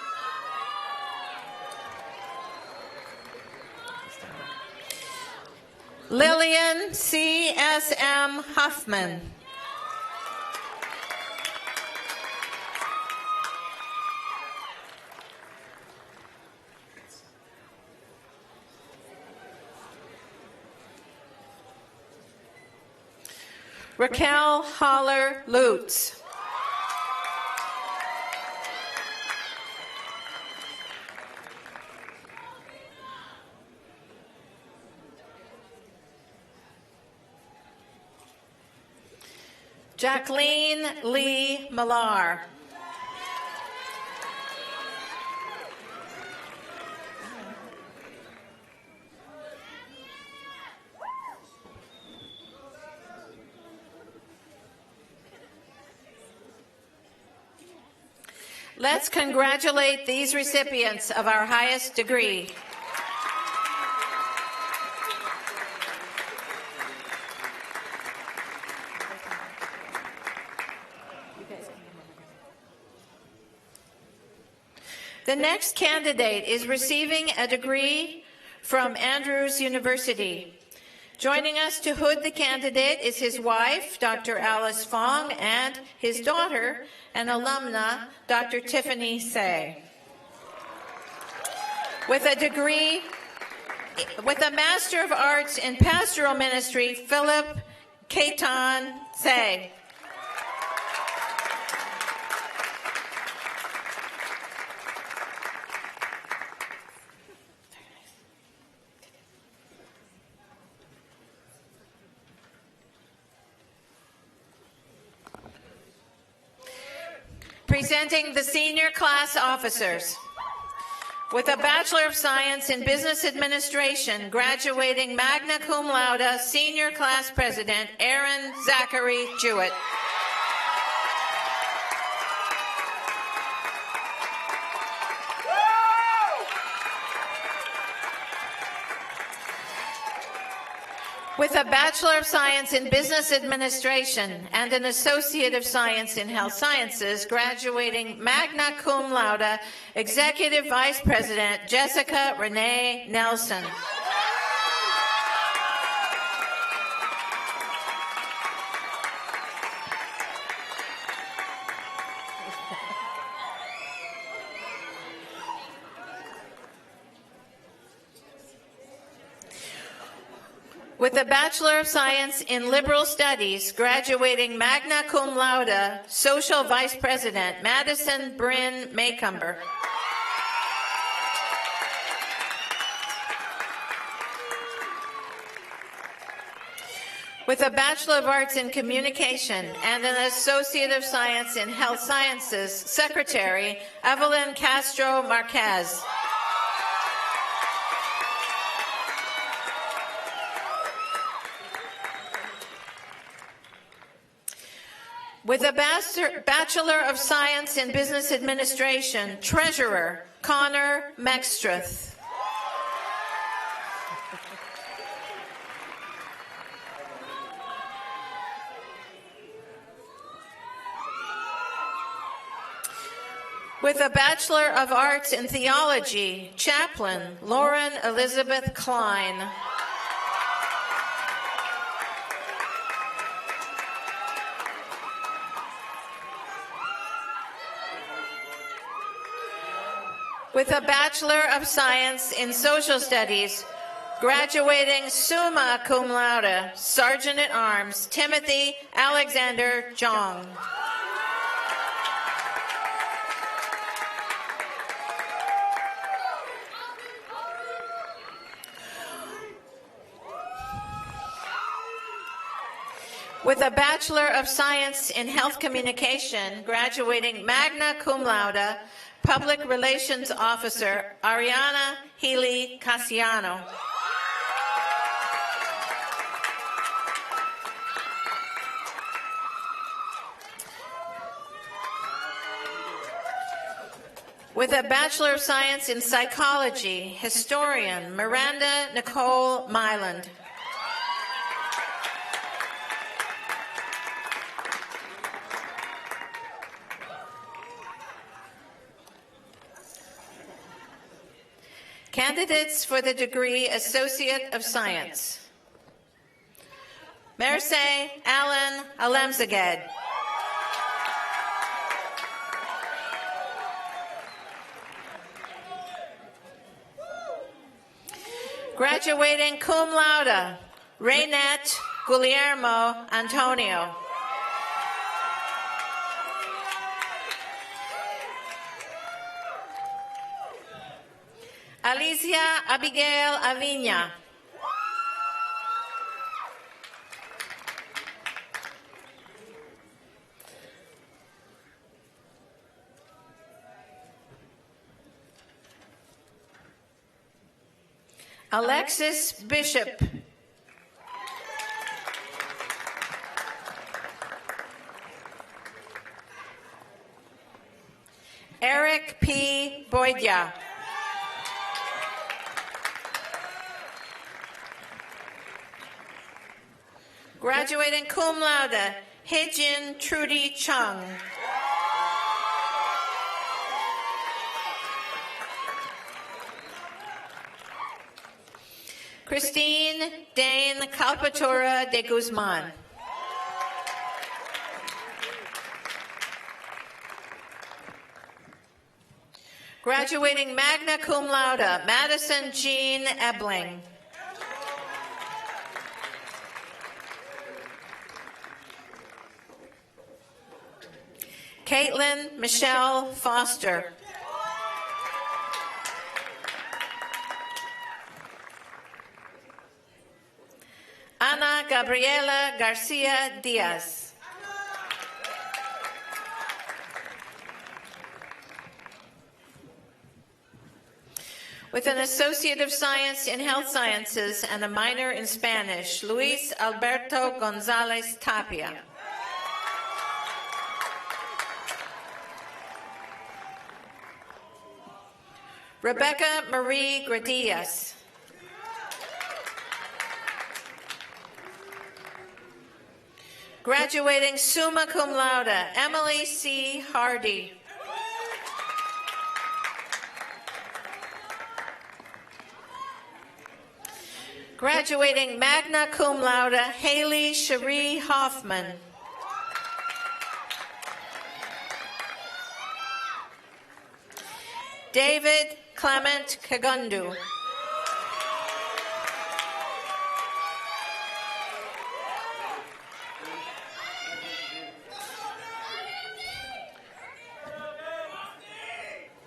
Lillian C.S.M. Huffman. Raquel Holler Lutz. Jacqueline Lee Millar. Let's congratulate these recipients of our highest degree. The next candidate is receiving a degree from Andrews University. Joining us to hood the candidate is his wife, Dr. Alice Fong, and his daughter, an alumna, Dr. Tiffany Say. With a Master of Arts in Pastoral Ministry, Philip Kaitan Say. Presenting the senior class officers. With a Bachelor of Science in Business Administration, graduating magna cum laude, Senior Class President Aaron Zachary Jewett. With a Bachelor of Science in Business Administration and an Associate of Science in Health Sciences, graduating magna cum laude, Executive Vice President Jessica Renee Nelson. With a Bachelor of Science in Liberal Studies, graduating magna cum laude, Social Vice President Madison Bryn Maycumber. With a Bachelor of Arts in Communication and an Associate of Science in Health Sciences, Secretary Evelyn Castro Marquez. With a Bachelor of Science in Business Administration, Treasurer Connor Mextreth. With a Bachelor of Arts in Theology, Chaplain Lauren Elizabeth Klein. With a Bachelor of Science in Social Studies, graduating summa cum laude, Sergeant at Arms Timothy Alexander Jong. With a Bachelor of Science in Health Communication, graduating magna cum laude, Public Relations Officer Ariana Healy Cassiano. With a Bachelor of Science in Psychology, historian Miranda Nicole Myland. Candidates for the degree Associate of Science. Merce Alan Alemzaged. Graduating cum laude, Reynette Guillermo Antonio. Alicia Abigail Aviña. Alexis Bishop. Eric P. Boydja. Graduating cum laude, Hejin Trudy Chung. Christine Dane Calpatura de Guzman. Graduating magna cum laude, Madison Jean Ebling. Caitlin Michelle Foster. Ana Gabriela Garcia Diaz. With an Associate of Science in Health Sciences and a minor in Spanish, Luis Alberto Gonzalez Tapia. Rebecca Marie Gradillas. Graduating summa cum laude, Emily C. Hardy. Graduating magna cum laude, Haley Cherie Hoffman. David Clement Kagundu.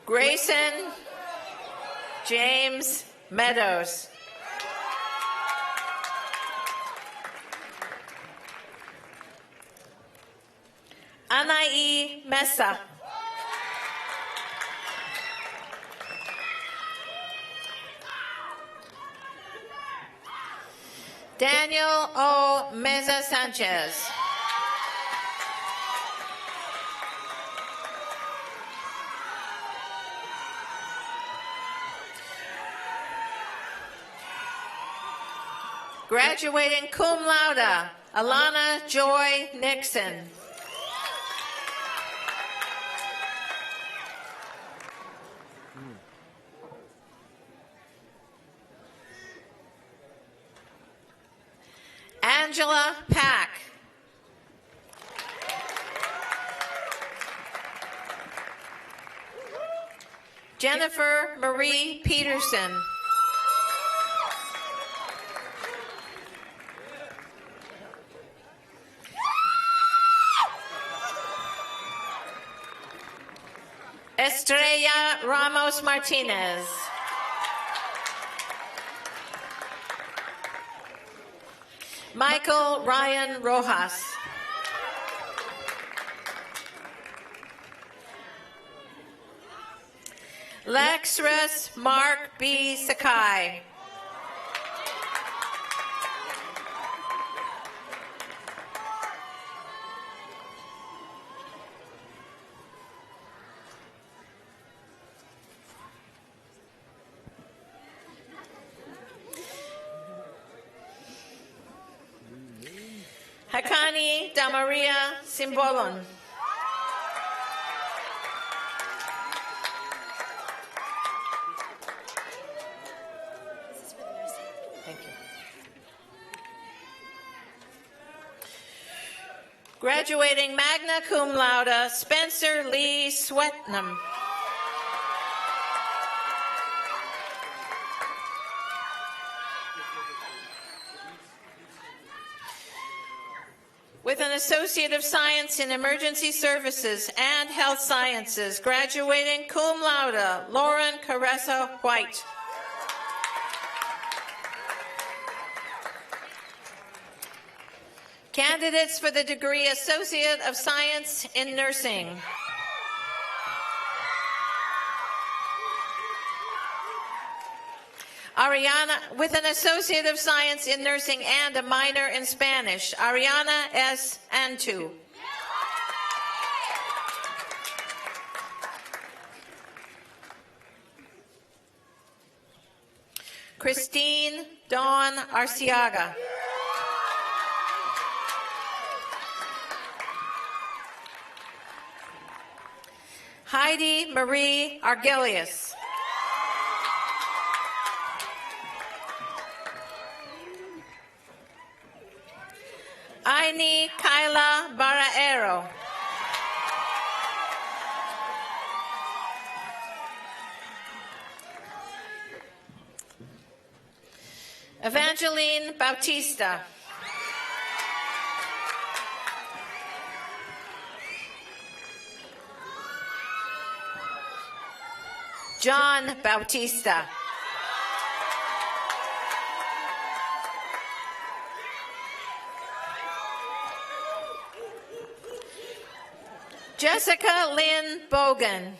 Grayson James Meadows. Anai Mesa. Daniel O. Meza Sanchez. Graduating cum laude, Alana Joy Nixon. Angela Pack. Jennifer Marie Peterson. Estrella Ramos Martinez. Michael Ryan Rojas. Lexrus Mark B. Sakai. Hakani Damaria Simbolon. Thank you. Graduating magna cum laude, Spencer Lee Swetnam. With an Associate of Science in Emergency Services and Health Sciences, graduating cum laude, Lauren Caressa White. Candidates for the degree Associate of Science in Nursing. Ariana, with an Associate of Science in Nursing and a minor in Spanish, Ariana S. Antu. Christine Dawn Arciaga. Heidi Marie Argelius. Aini Kyla Baraero. Evangeline Bautista. John Bautista. Jessica Lynn Bogan.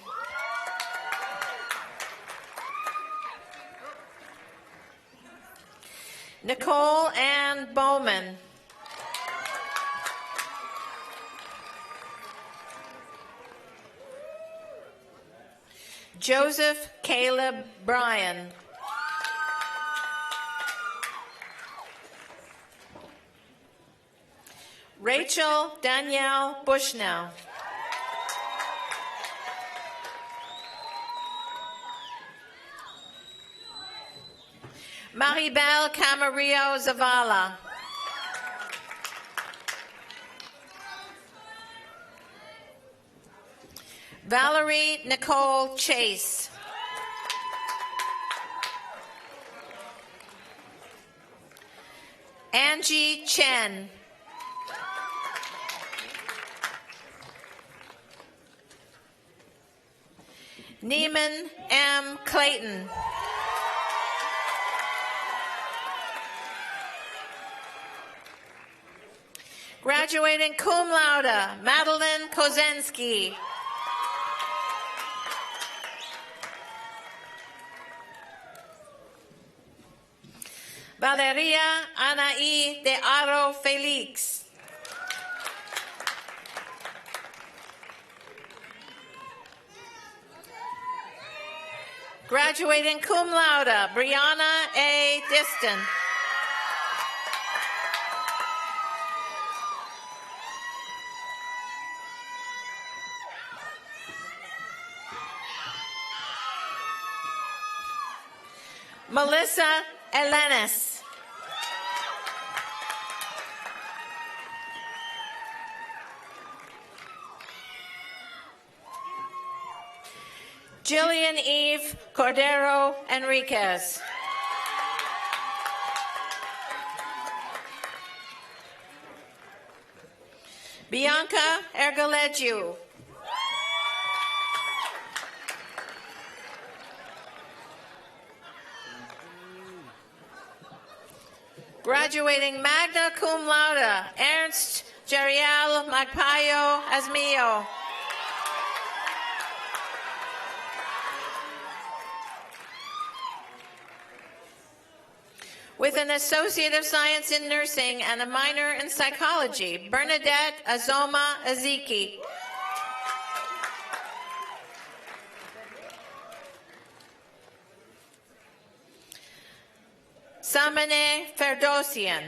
Nicole Ann Bowman. Joseph Caleb Bryan. Rachel Danielle Bushnell. Maribel Camarillo Zavala. Valerie Nicole Chase. Angie Chen. Neiman M. Clayton. Graduating cum laude, Madeline Kozensky. Valeria Anaí de Aro Felix. Graduating cum laude, Brianna A. Diston. Melissa Elenis. Jillian Eve Cordero Enriquez. Bianca Ergolegiu. Graduating magna cum laude, Ernst Jeriel Magpayo Asmio. With an Associate of Science in Nursing and a minor in Psychology, Bernadette Azoma Aziki. Samane Ferdosian.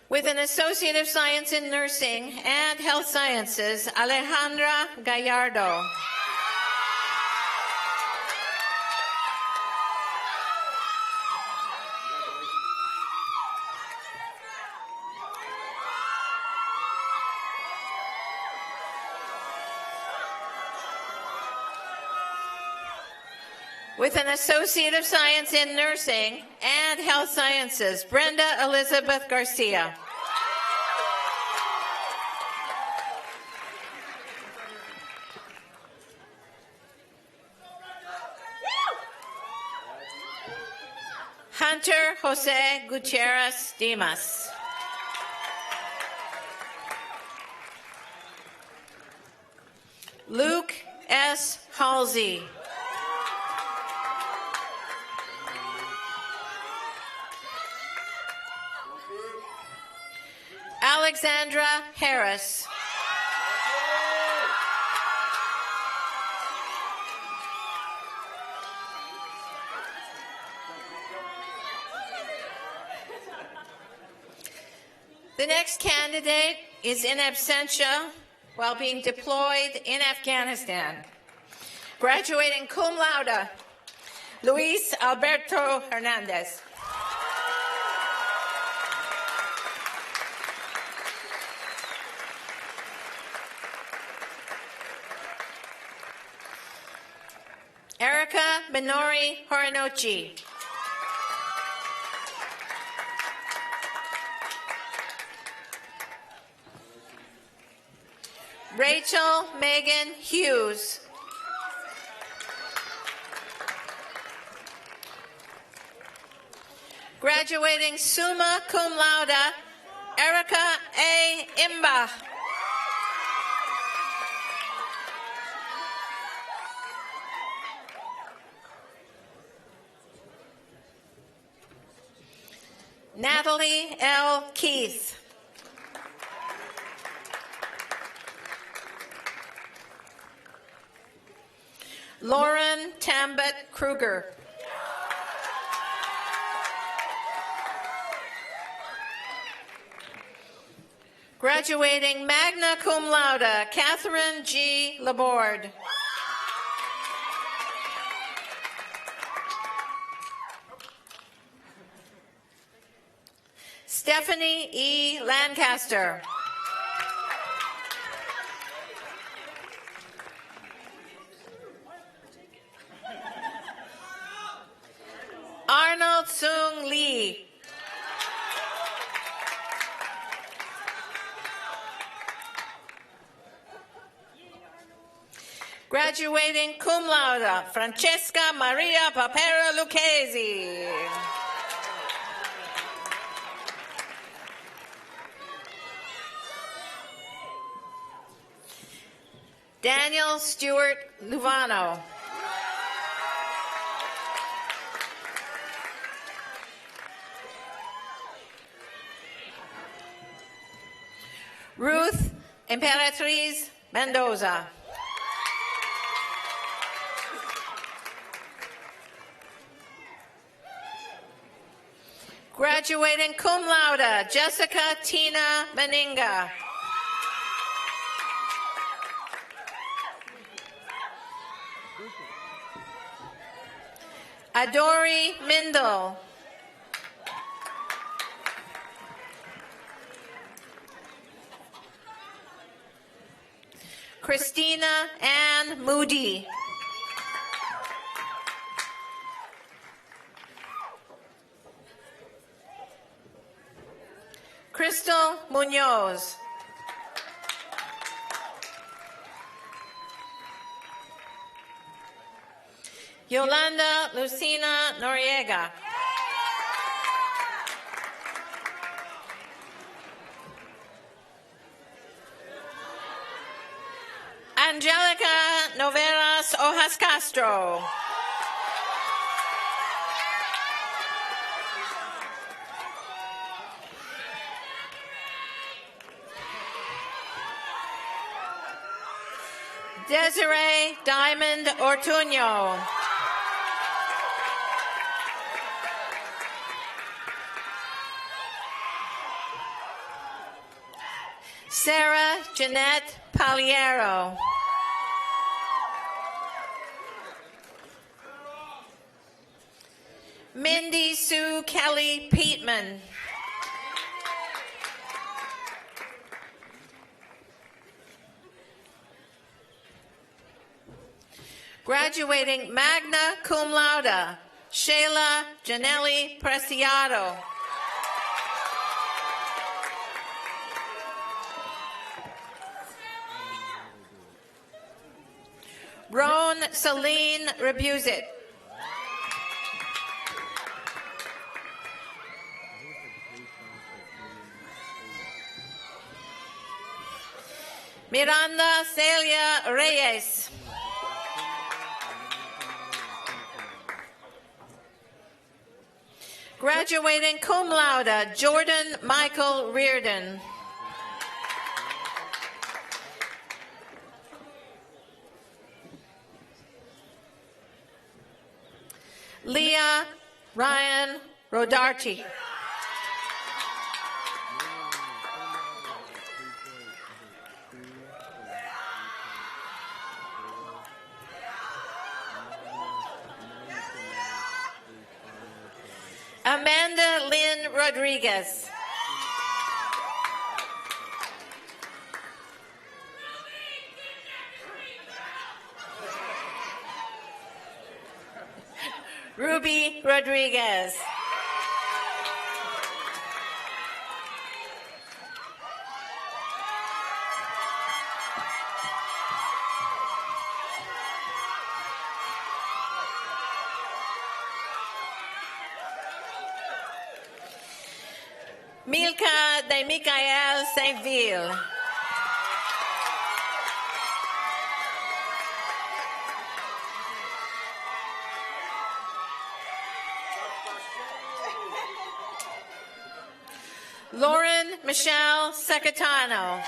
With an Associate of Science in Nursing and Health Sciences, Alejandra Gallardo. With an Associate of Science in Nursing and Health Sciences, Brenda Elizabeth Garcia. Hunter Jose Gutierrez Dimas. Luke S. Halsey. Alexandra Harris. The next candidate is in absentia while being deployed in Afghanistan. Graduating cum laude, Luis Alberto Hernandez. Erica Minori Horinochi. Rachel Megan Hughes. Graduating summa cum laude, Erica A. Imba. Natalie L. Keith. Lauren Tambet Kruger. Graduating magna cum laude, Catherine G. Laborde. Stephanie E. Lancaster. Arnold Sung Lee. Graduating cum laude, Francesca Maria Papera Lucchesi. Daniel Stewart Luvano. Ruth Imperatriz Mendoza. Graduating cum laude, Jessica Tina Meninga. Adori Mindel. Christina Ann Moody. Crystal Munoz. Yolanda Lucina Noriega. Rojas Castro. Desiree Diamond Ortuño. Sarah Jeanette Paliero. Mindy Sue Kelly Peatman. Graduating magna cum laude, Shayla Janelli Preciado. Roan Celine Rebuzit. Miranda Celia Reyes. Graduating cum laude, Jordan Michael Reardon. Leah Ryan Rodarchi. Amanda Lynn Rodriguez. Ruby Rodriguez. Milka de Michael Saint-Ville. Lauren Michelle Secatano.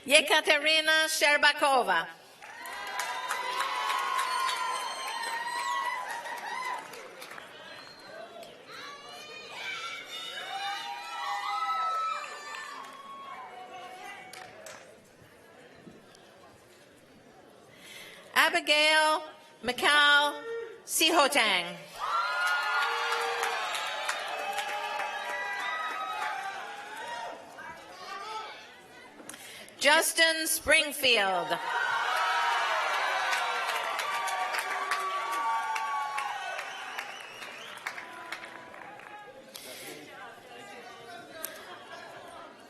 Yekaterina Sherbakova. Abigail Mikal Sihotang. Justin Springfield.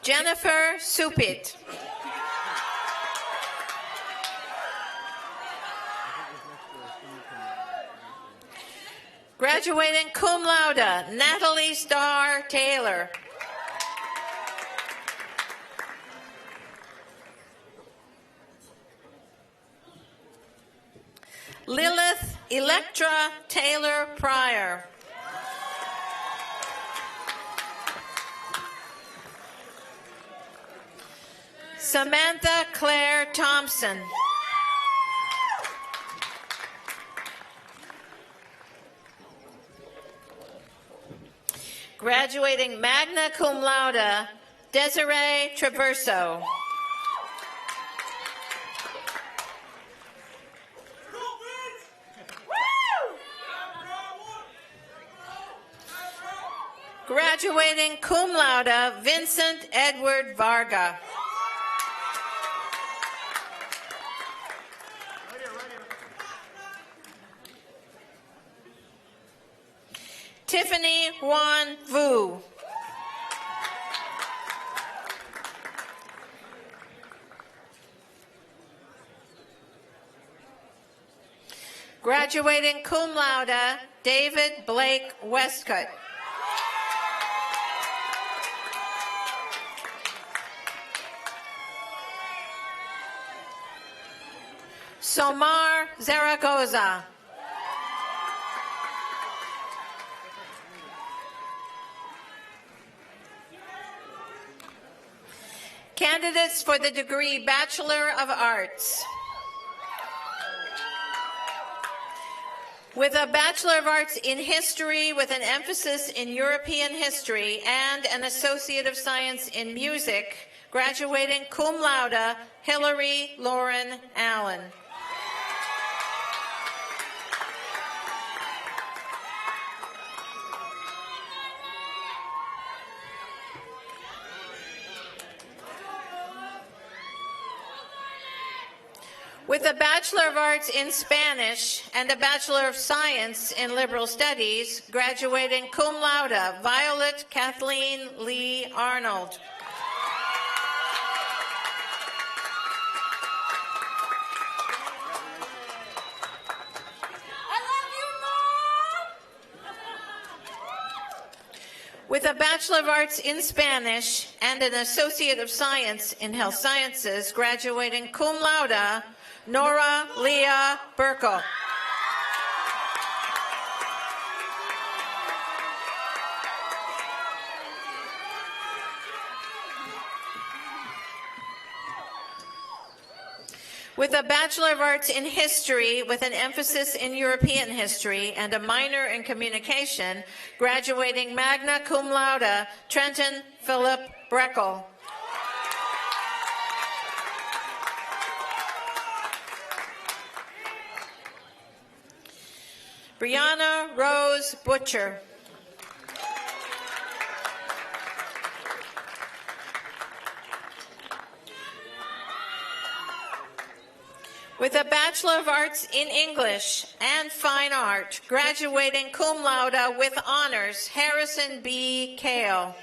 Jennifer Supit. Graduating cum laude, Natalie Starr Taylor. Lilith Electra Taylor Pryor. Samantha Claire Thompson. Graduating magna cum laude, Desiree Traverso. Graduating cum laude, Vincent Edward Varga. Tiffany Wan Vu. Graduating cum laude, David Blake Westcott. Somar Zaragoza. Candidates for the degree Bachelor of Arts. With a Bachelor of Arts in History with an emphasis in European history and an Associate of Science in Music, graduating cum laude, Hillary Lauren Allen. With a Bachelor of Arts in Spanish and a Bachelor of Science in Liberal Studies, graduating cum laude, Violet Kathleen Lee Arnold. With a Bachelor of Arts in Spanish and an Associate of Science in Health Sciences, graduating cum laude, Nora Leah Burkle. With a Bachelor of Arts in History with an emphasis in European history and a minor in communication, graduating magna cum laude, Trenton Philip Breckel. Brianna Rose Butcher. With a Bachelor of Arts in English and Fine Art, graduating cum laude with honors, Harrison B. Kale.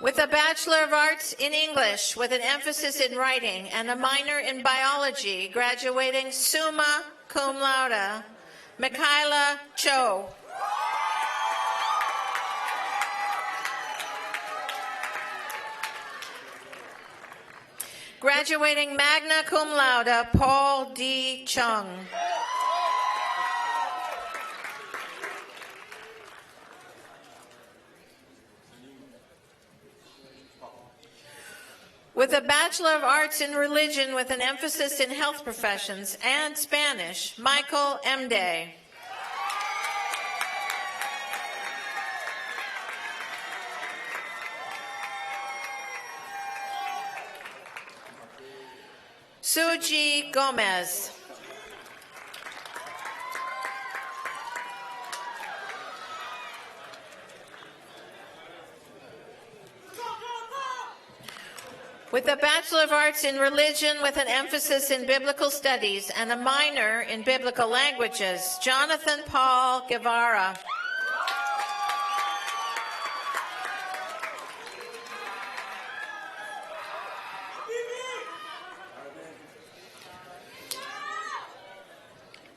With a Bachelor of Arts in English with an emphasis in writing and a minor in biology, graduating summa cum laude, Michaela Cho. Graduating magna cum laude, Paul D. Chung. With a Bachelor of Arts in Religion with an emphasis in health professions and Spanish, Michael M. Day. Suji Gomez. With a Bachelor of Arts in Religion with an emphasis in Biblical Studies and a minor in Biblical Languages, Jonathan Paul Guevara.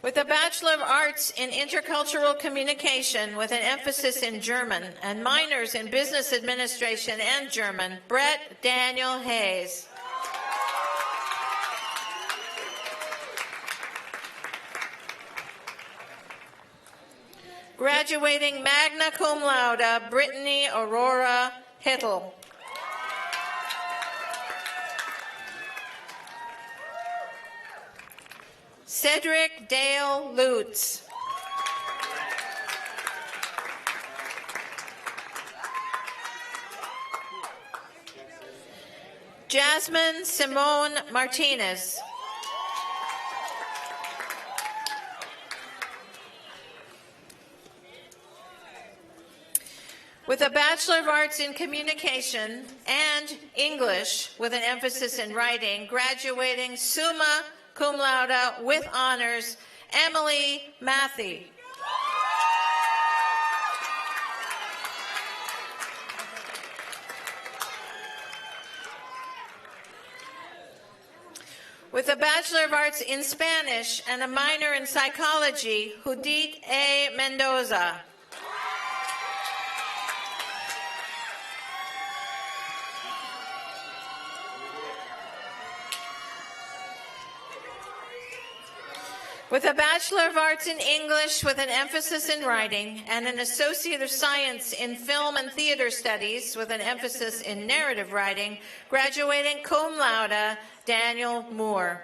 With a Bachelor of Arts in Intercultural Communication with an emphasis in German and minors in Business Administration and German, Brett Daniel Hayes. Graduating magna cum laude, Brittany Aurora Hittle. Cedric Dale Lutz. Jasmine Simone Martinez. With a Bachelor of Arts in Communication and English with an emphasis in writing, graduating summa cum laude with honors, Emily Matthey. With a Bachelor of Arts in Spanish and a minor in psychology, Judith A. Mendoza. With a Bachelor of Arts in English with an emphasis in writing and an Associate of Science in Film and Theater Studies with an emphasis in narrative writing, graduating cum laude, Daniel Moore.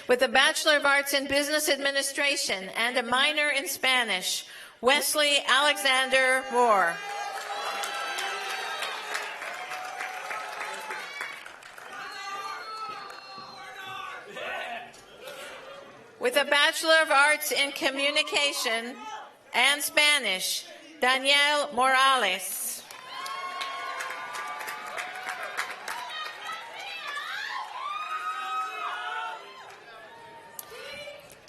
With a Bachelor of Arts in Business Administration and a minor in Spanish, Wesley Alexander Moore. With a Bachelor of Arts in Communication and Spanish, Daniel Morales.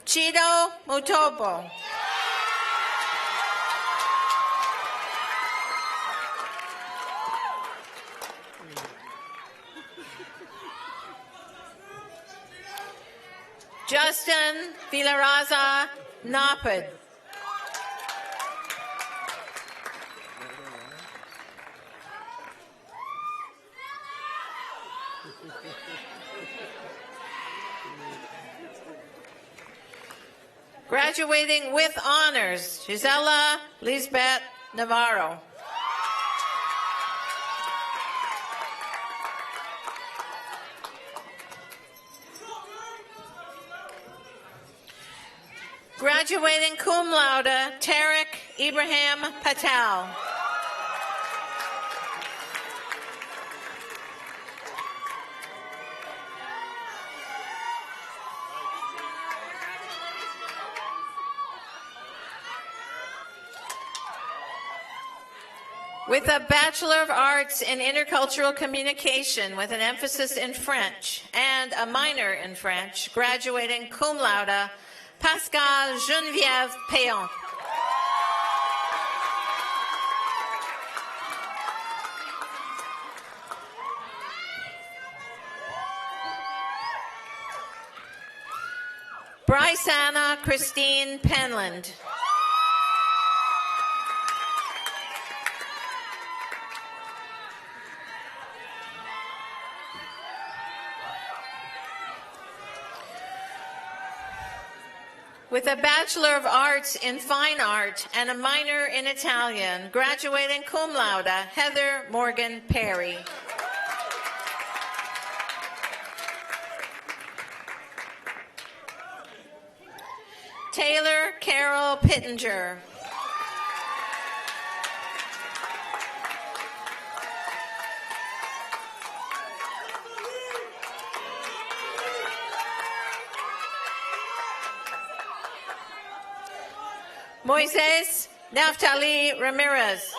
Chido Mutopo. Justin Vilaraza Napad. Graduating with honors, Gisela Lisbeth Navarro. Graduating cum laude, Tarek Ibrahim Patel. With a Bachelor of Arts in Intercultural Communication with an emphasis in French and a minor in French, graduating cum laude, Pascal Geneviève Payon. Bryce Anna Christine Penland. With a Bachelor of Arts in Fine Art and a minor in Italian, graduating cum laude, Heather Morgan Perry. Taylor Carol Pittenger. Moises Naftali Ramirez.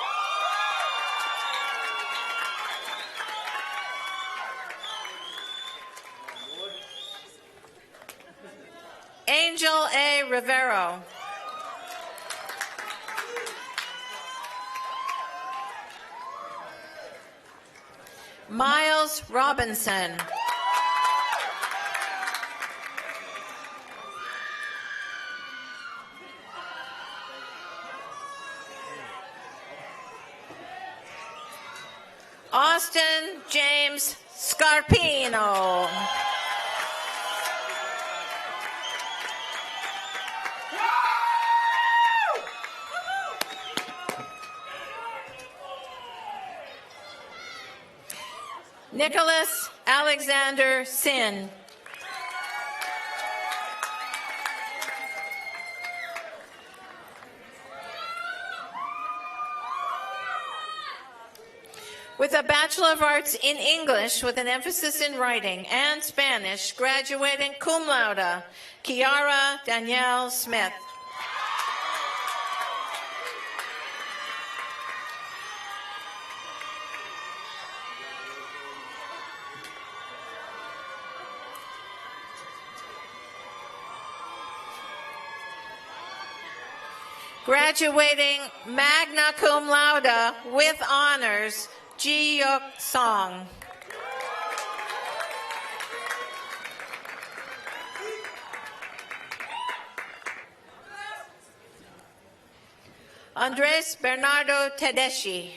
Angel A. Rivero. Miles Robinson. Austin James Scarpino. Nicholas Alexander Sin. With a Bachelor of Arts in English with an emphasis in writing and Spanish, graduating cum laude, Kiara Danielle Smith. Graduating magna cum laude with honors, Ji Yuk Song. Andres Bernardo Tedeschi.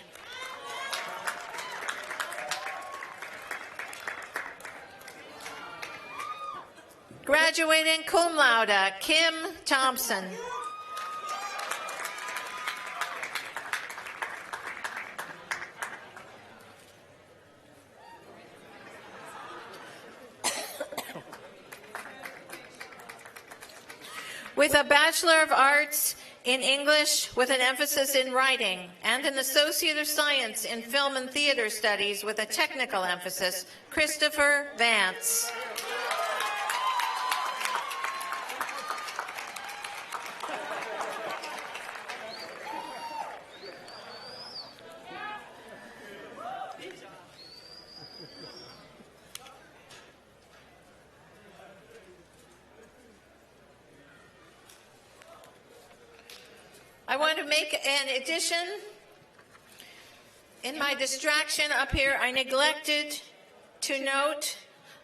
Graduating cum laude, Kim Thompson. With a Bachelor of Arts in English with an emphasis in writing and an Associate of Science in Film and Theater Studies with a technical emphasis, Christopher Vance. I want to make an addition. In my distraction up here, I neglected to note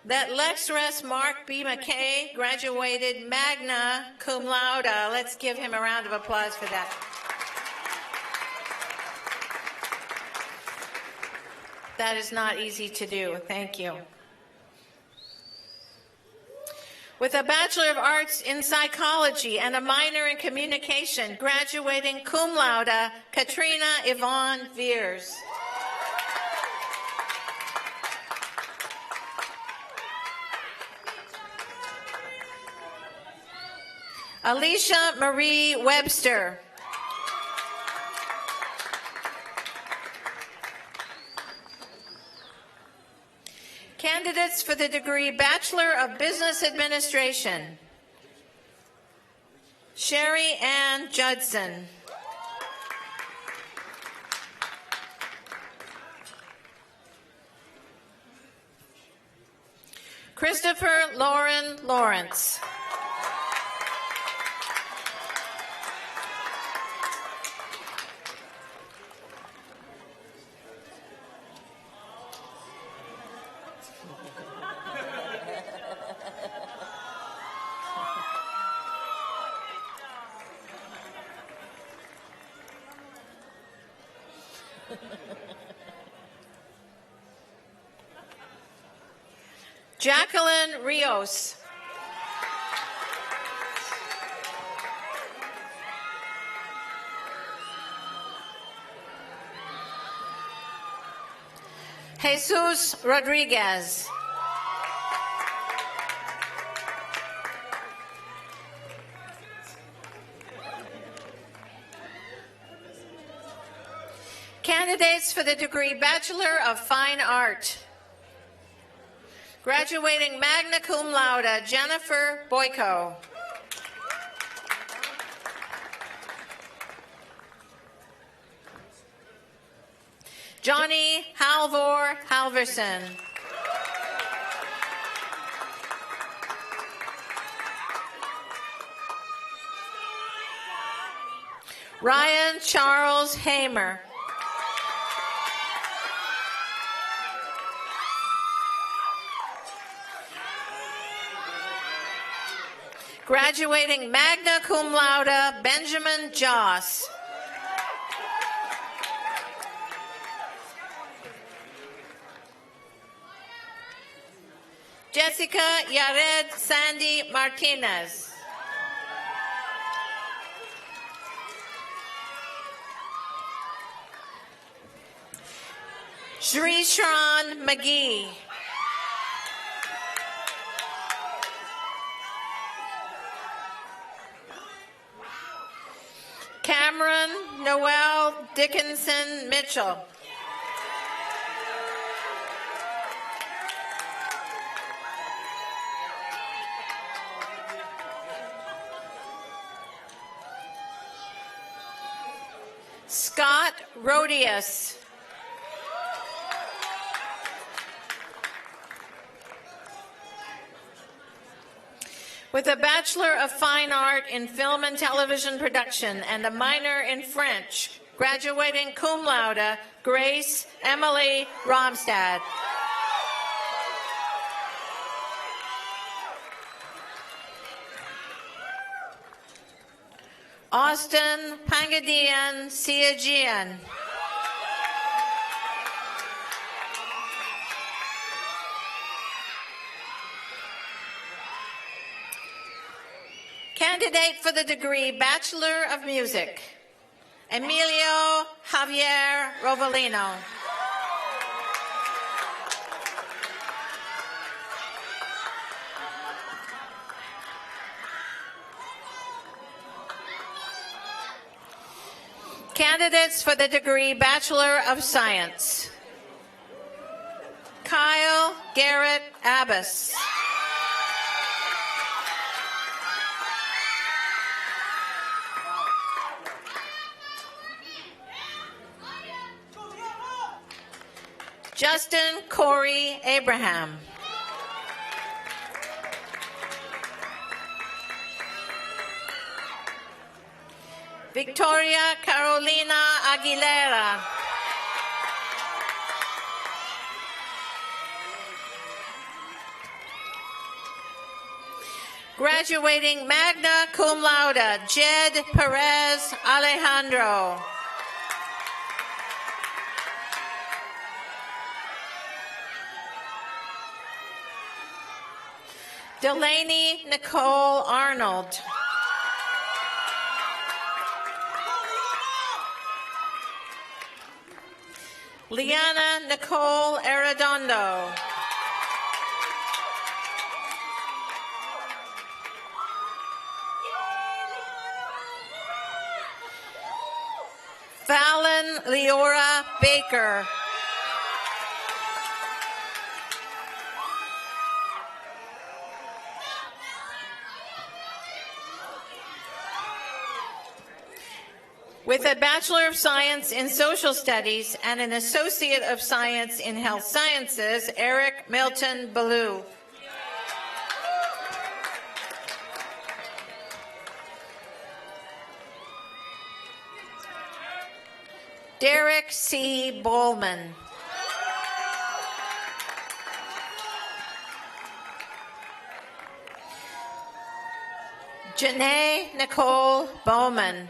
that Lex Res Mark B. McKay graduated magna cum laude. Let's give him a round of applause for that. That is not easy to do. Thank you. With a Bachelor of Arts in Psychology and a minor in Communication, graduating cum laude, Katrina Yvonne Veers. Alicia Marie Webster. Candidates for the degree Bachelor of Business Administration. Sherry Ann Judson. Christopher Lauren Lawrence. Jacqueline Rios. Jesus Rodriguez. Candidates for the degree Bachelor of Fine Art. Graduating magna cum laude, Jennifer Boyko. Johnny Halvor Halverson. Ryan Charles Hamer. Graduating magna cum laude, Benjamin Joss. Jessica Yared Sandy Martinez. Shri Sharon McGee. Cameron Noel Dickinson Mitchell. Scott Rodius. With a Bachelor of Fine Art in Film and Television Production and a minor in French, graduating cum laude, Grace Emily Romstad. Austin Pangadian Siajian. Candidate for the degree Bachelor of Music, Emilio Javier Rovalino. Candidates for the degree Bachelor of Science, Kyle Garrett Abbas. Justin Corey Abraham. Victoria Carolina Aguilera. Graduating magna cum laude, Jed Perez Alejandro. Delaney Nicole Arnold. Liana Nicole Arredondo. Fallon Leora Baker. With a Bachelor of Science in Social Studies and an Associate of Science in Health Sciences, Eric Milton Ballou. Derek C. Bowman. Janae Nicole Bowman.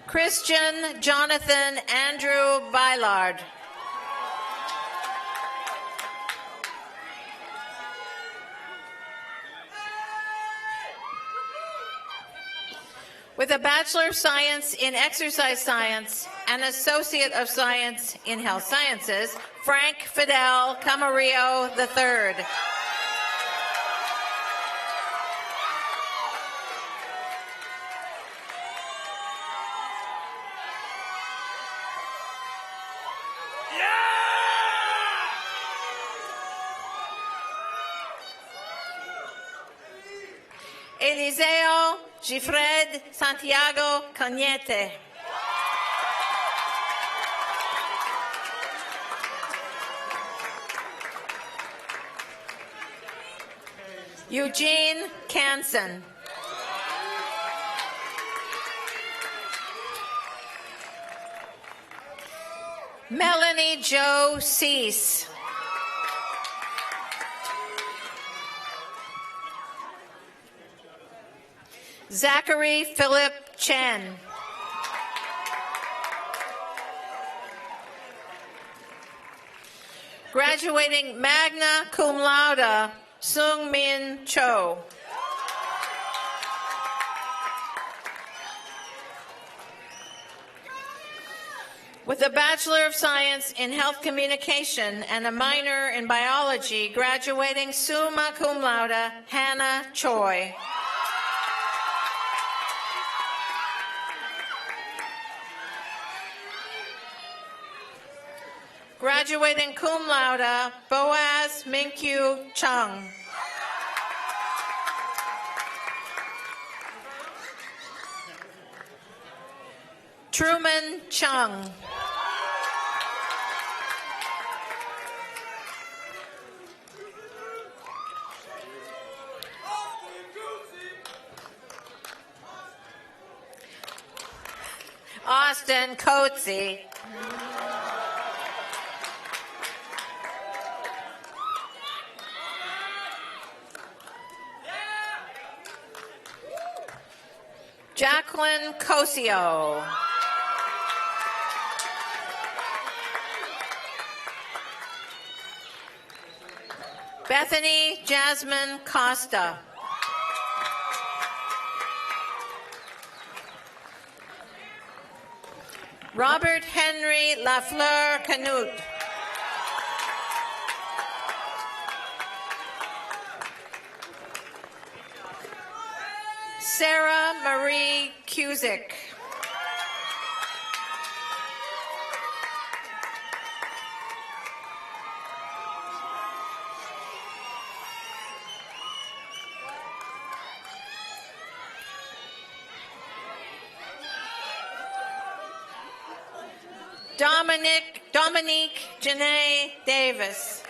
Christian Jonathan Andrew Bylard. With a Bachelor of Science in Exercise Science and Associate of Science in Health Sciences, Frank Fidel Camarillo III. Eliseo Gifred Santiago Cañete. Eugene Canson. Melanie Jo Cease. Zachary Philip Chen. Graduating magna cum laude, Sung Min Cho. With a Bachelor of Science in Health Communication and a minor in Biology, graduating summa cum laude, Hannah Choi. Graduating cum laude, Boaz Minkyu Chung. Truman Chung. Austin Coetzee. Jacqueline Cosio. Bethany Jasmine Costa. Robert Henry Lafleur Canute. Sarah Marie Cusick. Dominique Janae Davis.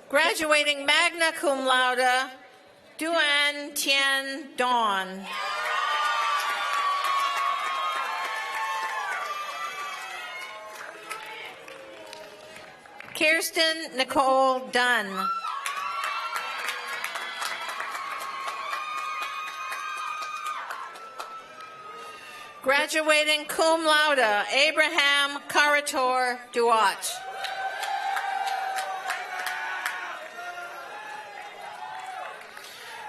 Graduating magna cum laude, Duan Tien Dawn. Kirsten Nicole Dunn. Graduating cum laude, Abraham Carator Duat.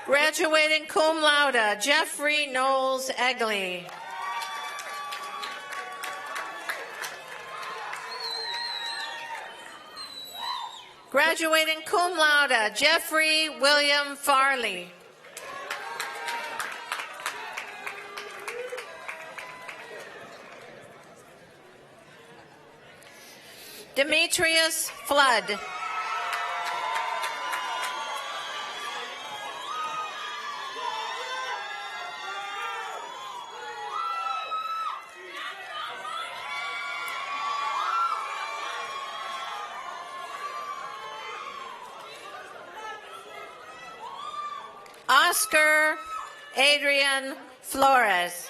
Graduating cum laude, Jeffrey Knowles Egley. Graduating cum laude, Jeffrey William Farley. Demetrius Flood. Oscar Adrian Flores.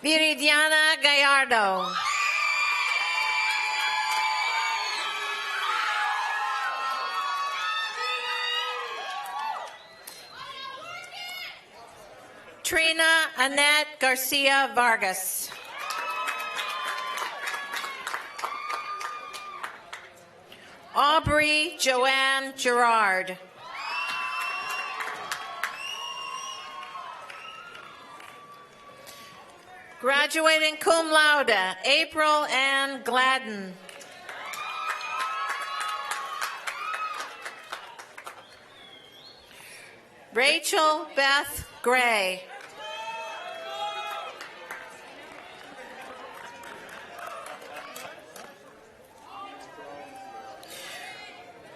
Viridiana Gallardo. Trina Annette Garcia Vargas. Aubrey Joanne Gerard. Graduating cum laude, April Ann Gladden. Rachel Beth Gray.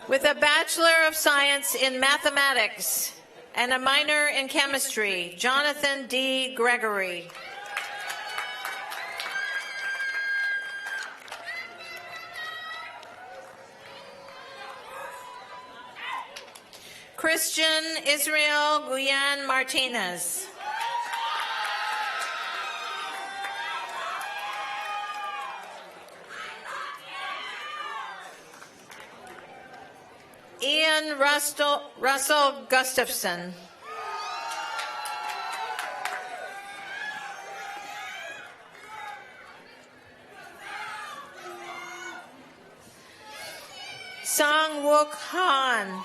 With a Bachelor of Science in Mathematics and a minor in Chemistry, Jonathan D. Gregory. Christian Israel Guyan Martinez. Ian Russell Gustafson. Sang Wook Han.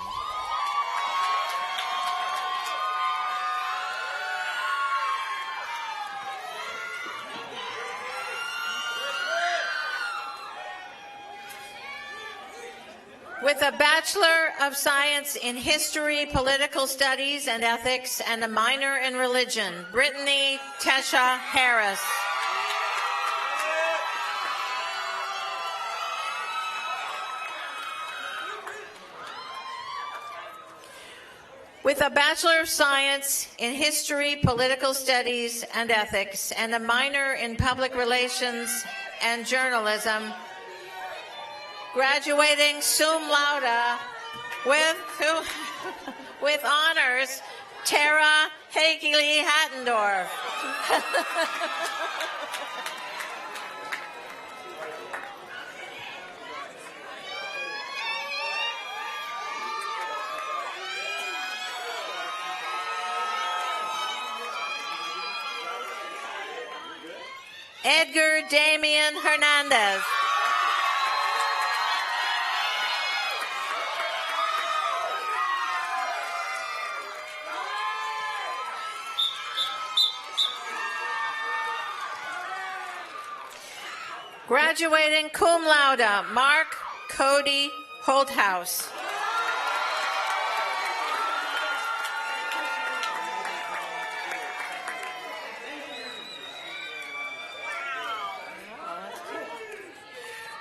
With a Bachelor of Science in History, Political Studies, and Ethics, and a minor in Religion, Brittany Tesha Harris. With a Bachelor of Science in History, Political Studies, and Ethics, and a minor in Public Relations and Journalism, graduating sum laude with honors, Tara Hageley Hattendorf. Edgar Damian Hernandez. Graduating cum laude, Mark Cody Holthouse.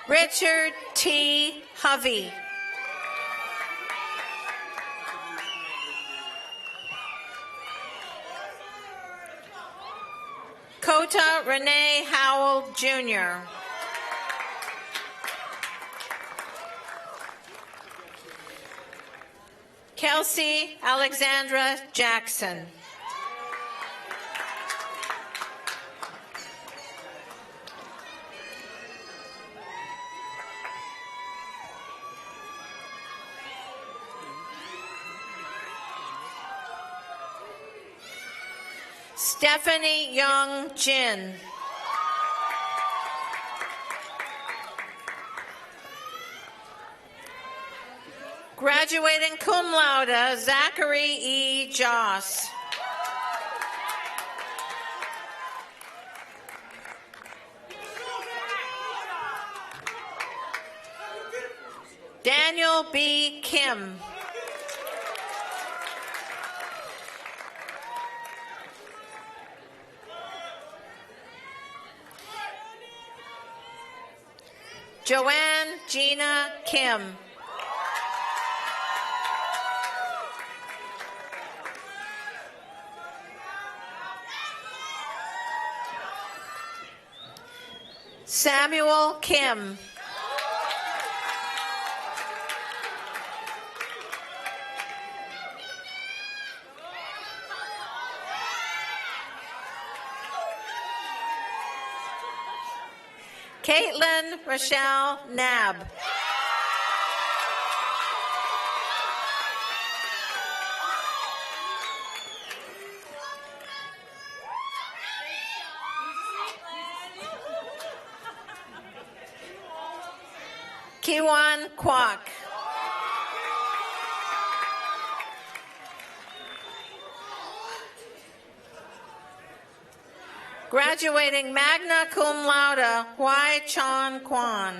Richard T. Hovey. Kota Renee Howell, Jr. Kelsey Alexandra Jackson. Stephanie Young Jin. Graduating cum laude, Zachary E. Joss. Daniel B. Kim. Joanne Gina Kim. Samuel Kim. Caitlin Rochelle Nab. Kiwan Kwok. Graduating magna cum laude, Huai Chan Kwan.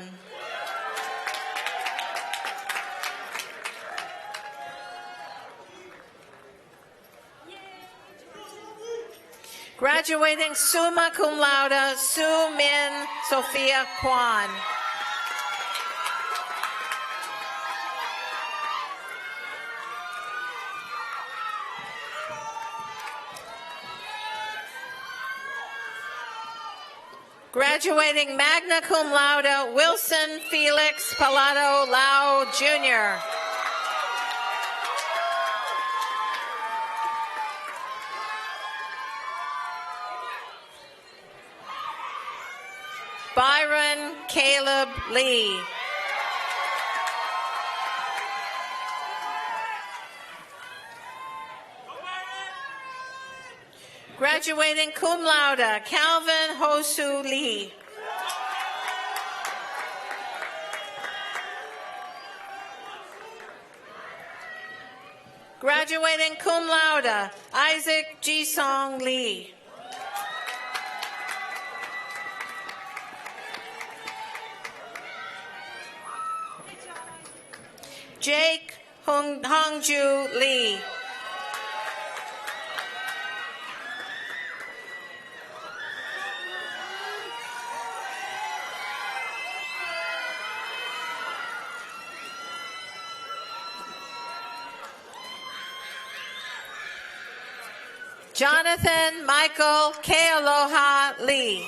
Graduating summa cum laude, Su Min Sophia Kwan. Graduating magna cum laude, Wilson Felix Pallado Lau, Jr. Byron Caleb Lee. Graduating cum laude, Calvin Hosu Lee. Graduating cum laude, Isaac Jisong Lee. Jake Hongju Lee. Jonathan Michael Kealoha Lee.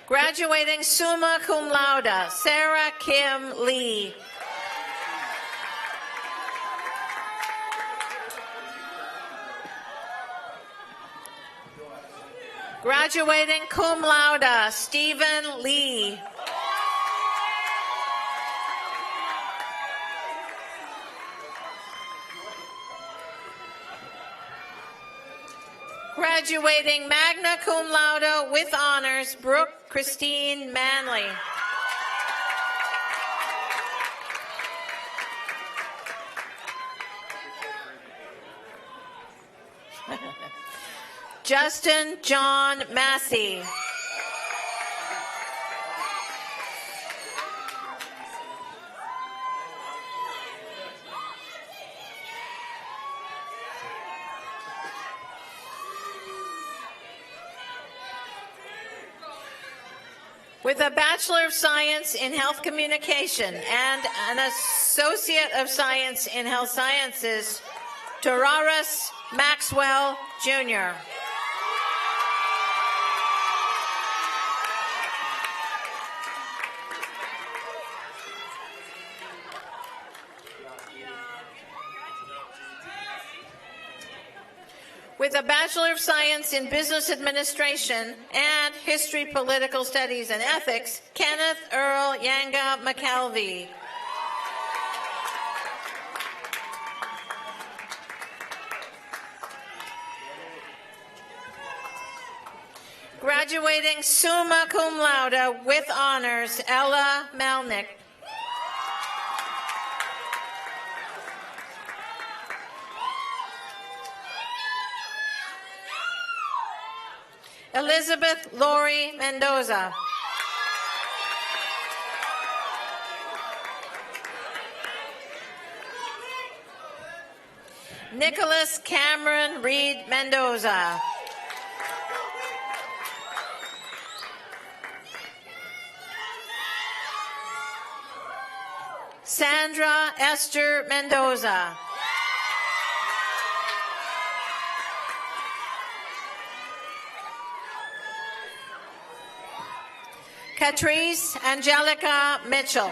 Graduating summa cum laude, Sarah Kim Lee. Graduating cum laude, Stephen Lee. Graduating magna cum laude with honors, Brooke Christine Manley. Justin John Massey. With a Bachelor of Science in Health Communication and an Associate of Science in Health Sciences, Tararis Maxwell, Jr. With a Bachelor of Science in Business Administration and History, Political Studies, and Ethics, Kenneth Earl Yanga McKelvey. Graduating summa cum laude with honors, Ella Melnick. Elizabeth Lori Mendoza. Nicholas Cameron Reed Mendoza. Sandra Esther Mendoza. Catrice Angelica Mitchell.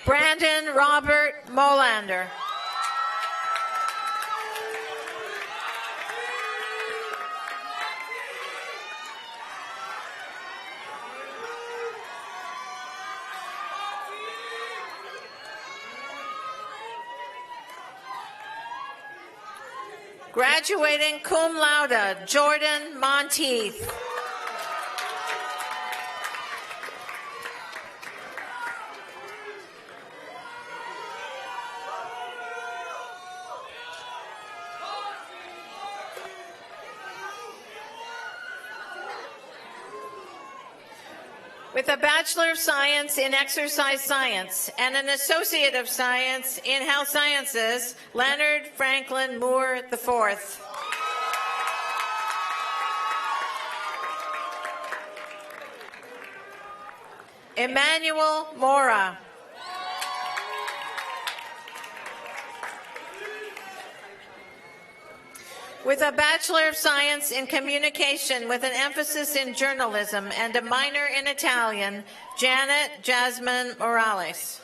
Brandon Robert Molander. Graduating cum laude, Jordan Monteith. With a Bachelor of Science in Exercise Science and an Associate of Science in Health Sciences, Leonard Franklin Moore IV. Emmanuel Mora. With a Bachelor of Science in Communication with an emphasis in journalism and a minor in Italian, Janet Jasmine Morales.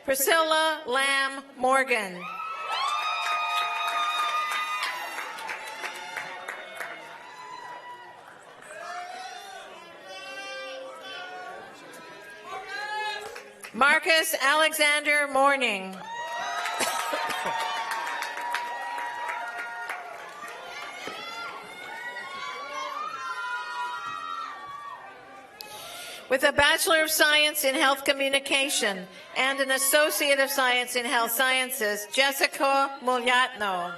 Priscilla Lamb Morgan. Marcus Alexander Morning. With a Bachelor of Science in Health Communication and an Associate of Science in Health Sciences, Jessica Mulyatno.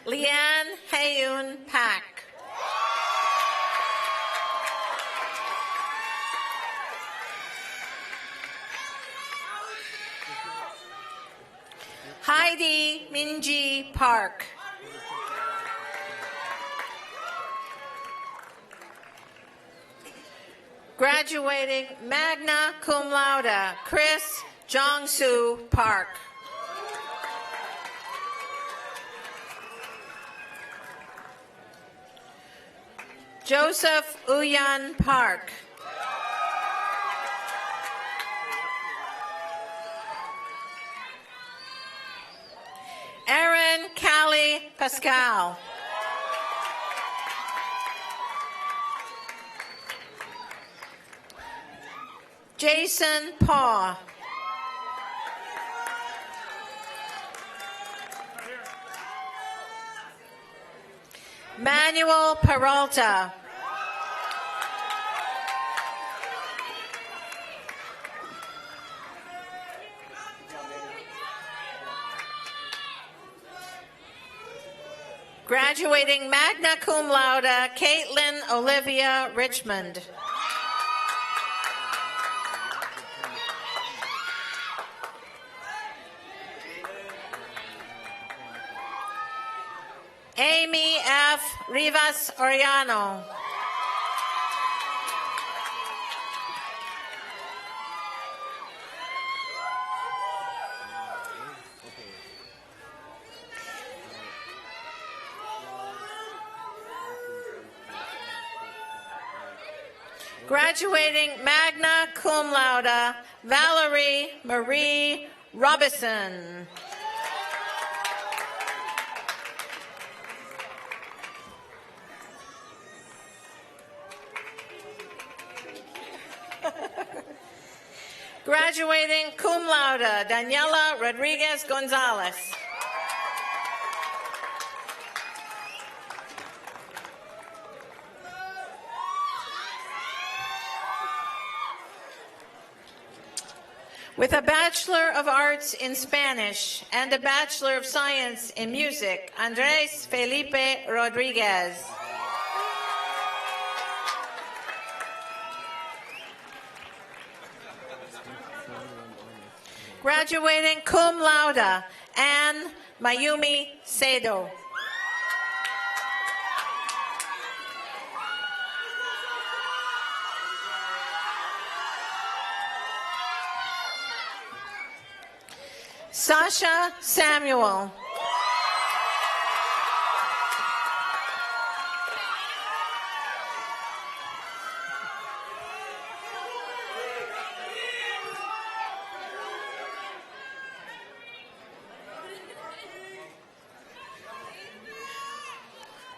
Leanne Hayun Pak. Heidi Minji Park. Graduating magna cum laude, Chris Jongsu Park. Joseph Uyan Park. Aaron Callie Pascal. Jason Paw. Manuel Peralta. Graduating magna cum laude, Caitlin Olivia Richmond. Amy F. Rivas Oriano. Graduating magna cum laude, Valerie Marie Robison. Graduating cum laude, Daniela Rodriguez Gonzalez. With a Bachelor of Arts in Spanish and a Bachelor of Science in Music, Andres Felipe Rodriguez. Graduating cum laude, Anne Mayumi Sado. Sasha Samuel.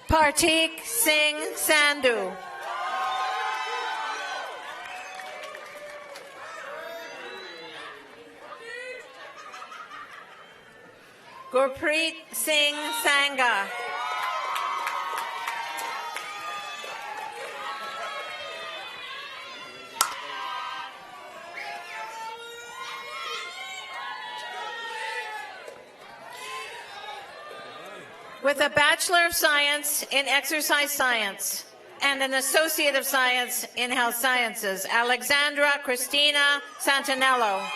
Partik Singh Sandhu. Gurpreet Singh Sangha. With a Bachelor of Science in Exercise Science and an Associate of Science in Health Sciences, Alexandra Christina Santinello.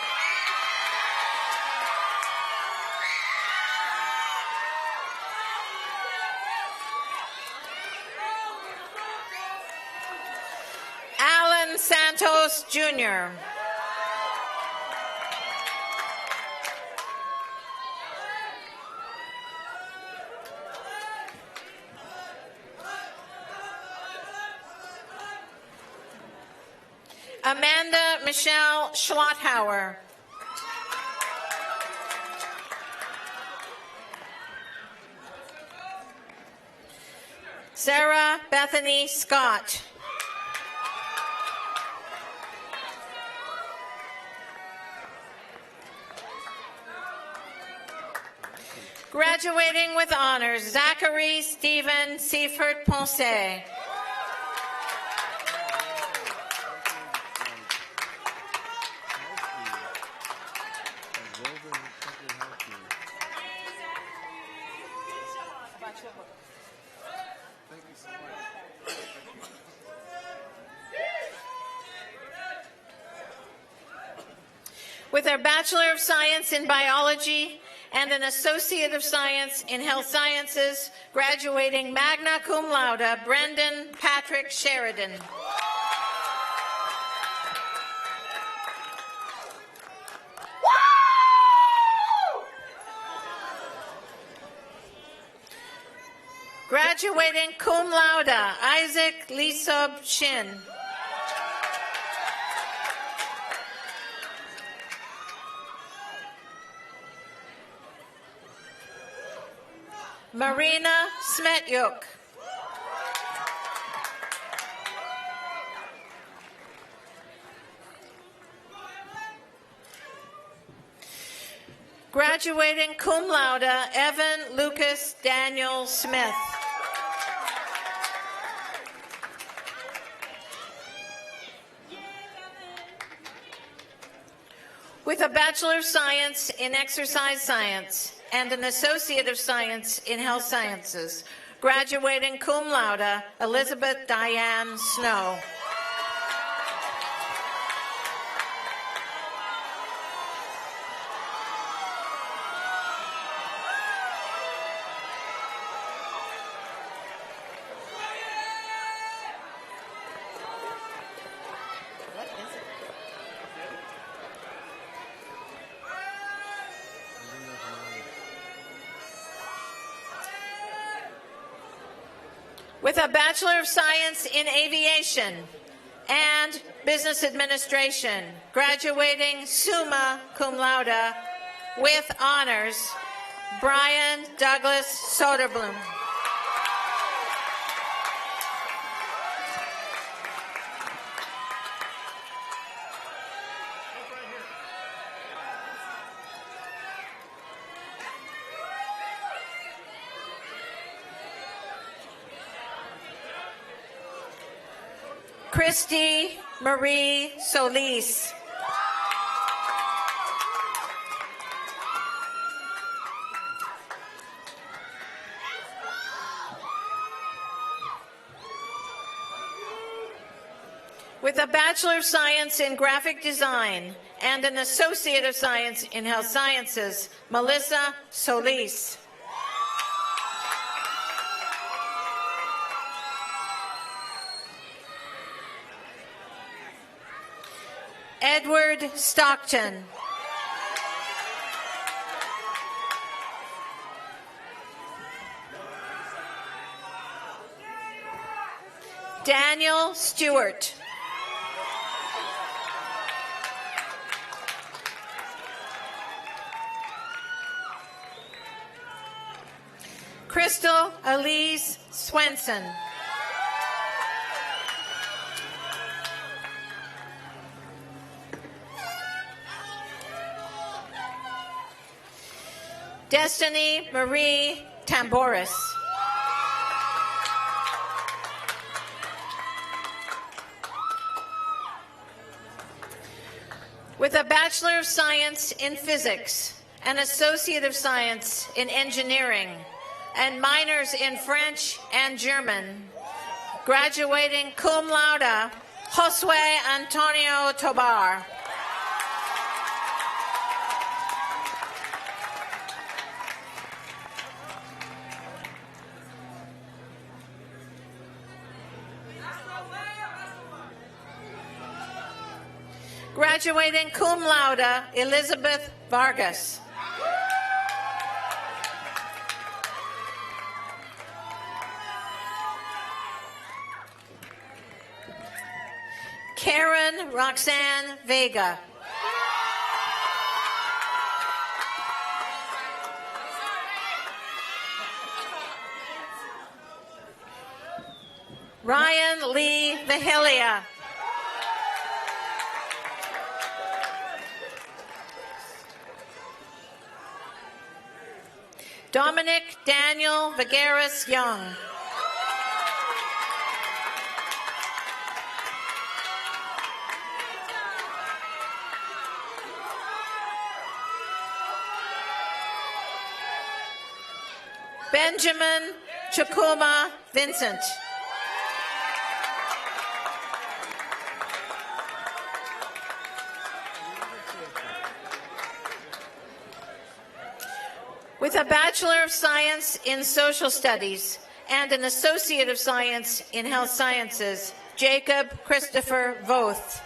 Alan Santos Jr. Amanda Michelle Schlotthauer. Sarah Bethany Scott. Graduating with honors, Zachary Stephen Seifert Ponce. With a Bachelor of Science in Biology and an Associate of Science in Health Sciences, graduating magna cum laude, Brendan Patrick Sheridan. Graduating cum laude, Isaac Lisob Shin. Marina Smetyuk. Graduating cum laude, Evan Lucas Daniel Smith. With a Bachelor of Science in Exercise Science and an Associate of Science in Health Sciences, graduating cum laude, Elizabeth Diane Snow. With a Bachelor of Science in Aviation and Business Administration, graduating summa cum laude with honors, Brian Douglas Soderblom. Christy Marie Solis. With a Bachelor of Science in Graphic Design and an Associate of Science in Health Sciences, Melissa Solis. Edward Stockton. Daniel Stewart. Crystal Elise Swenson. Destiny Marie Tamboris. With a Bachelor of Science in Physics, an Associate of Science in Engineering, and minors in French and German, graduating cum laude, Josue Antonio Tobar. Graduating cum laude, Elizabeth Vargas. Karen Roxanne Vega. Ryan Lee Vigilia. Dominic Daniel Vigueras Young. Benjamin Chukuma Vincent. With a Bachelor of Science in Social Studies and an Associate of Science in Health Sciences, Jacob Christopher Voth.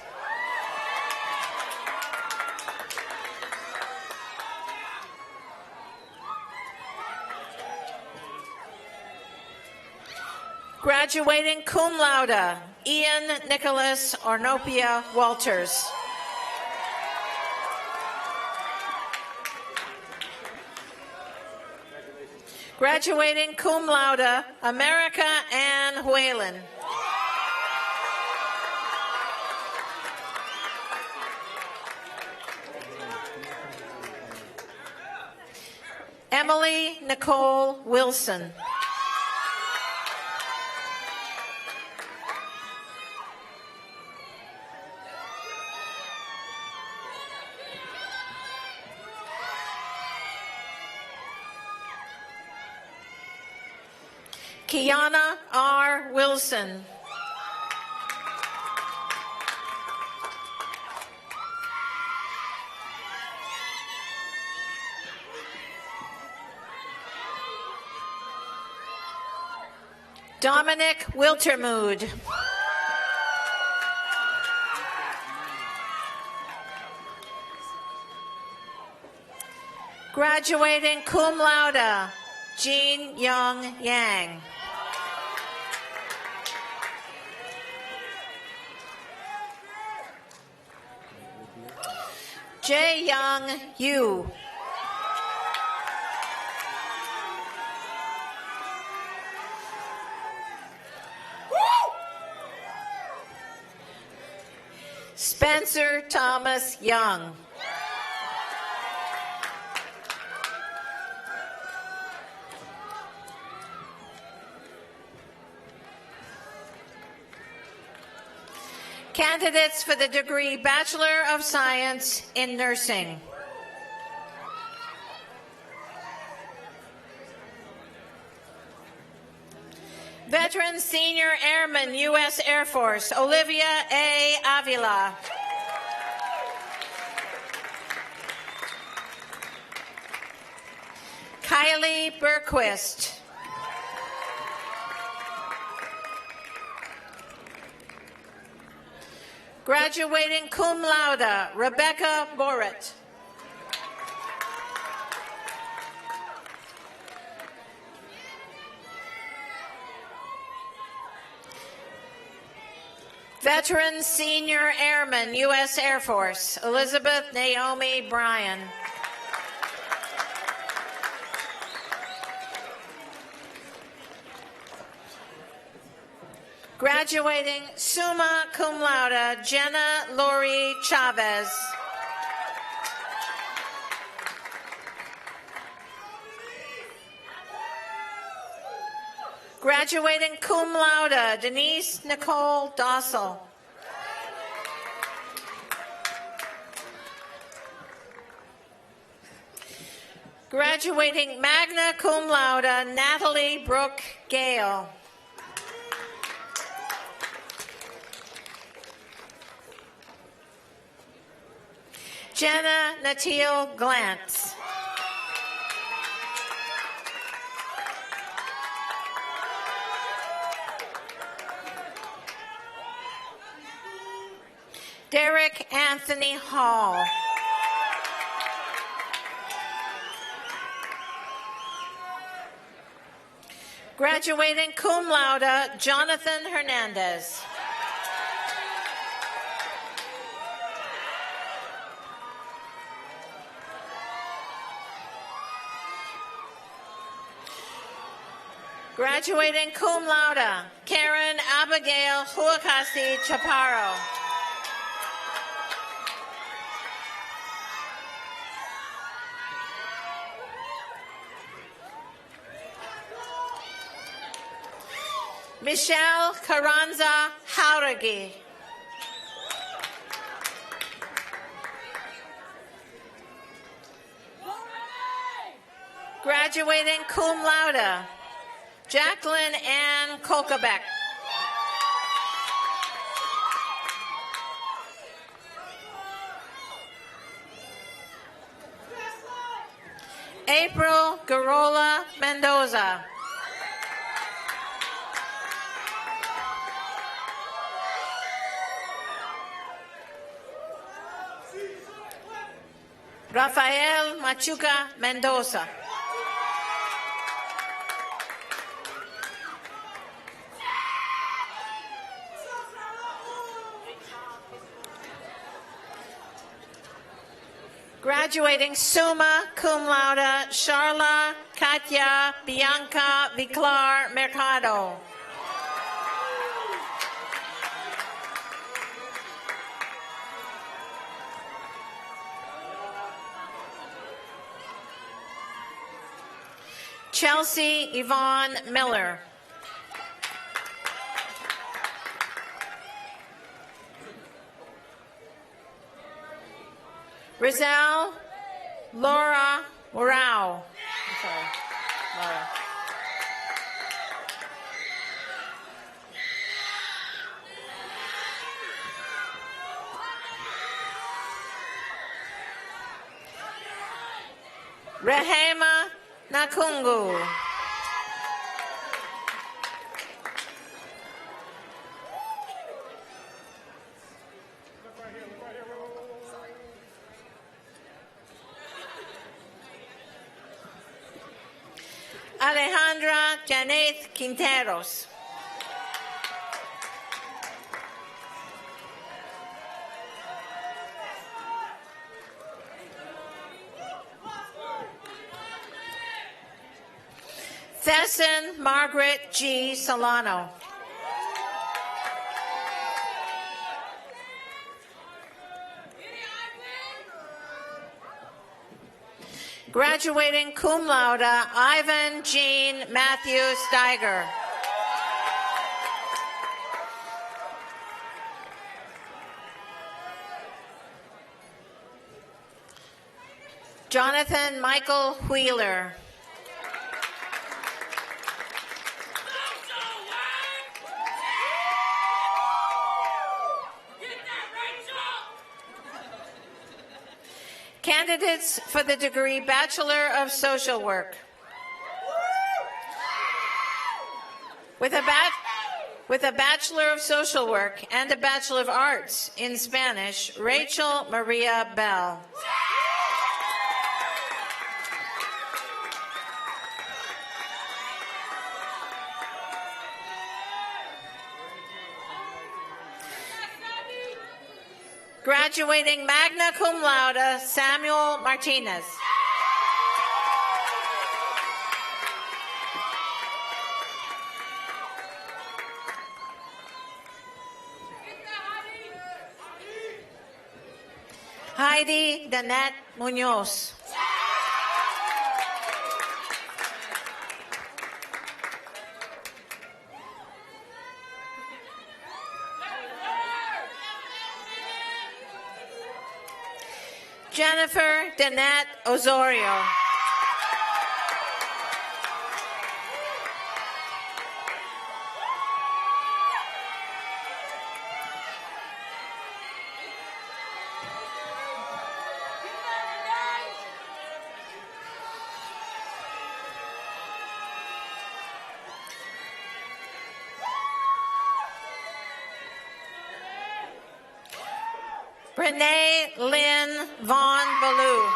Graduating cum laude, Ian Nicholas Ornopia Walters. Graduating cum laude, America Ann Whalen. Emily Nicole Wilson. Kiana R. Wilson. Dominic Wiltermood. Graduating cum laude, Jean Young Yang. Jae Young Yu. Spencer Thomas Young. Candidates for the degree Bachelor of Science in Nursing. Veteran Senior Airman, U.S. Air Force, Olivia A. Avila. Kylie Berquist. Graduating cum laude, Rebecca Boret. Veteran Senior Airman, U.S. Air Force, Elizabeth Naomi Bryan. Graduating summa cum laude, Jenna Lori Chavez. Graduating cum laude, Denise Nicole Dossel. Graduating magna cum laude, Natalie Brooke Gale. Jenna Natil Glantz. Derek Anthony Hall. Graduating cum laude, Jonathan Hernandez. Graduating cum laude, Karen Abigail Huacasi Chaparro. Michelle Carranza Jauregui. Graduating cum laude, Jacqueline Ann Kolkebeck. April Garola Mendoza. Rafael Machuca Mendoza. Graduating summa cum laude, Charla Katia Bianca Viclar Mercado. Chelsea Yvonne Miller. Rizal Laura Morao. I'm sorry, Laura. Rehema Nakungu. Alejandra Janet Quinteros. Thesson Margaret G. Solano. Graduating cum laude, Ivan Jean Matthew Steiger. Jonathan Michael Wheeler. Candidates for the degree Bachelor of Social Work. With a Bachelor of Social Work and a Bachelor of Arts in Spanish, Rachel Maria Bell. Graduating magna cum laude, Samuel Martinez. Heidi Danette Munoz. Jennifer Danette Osorio. Renee Lynn Vaughn Ballou.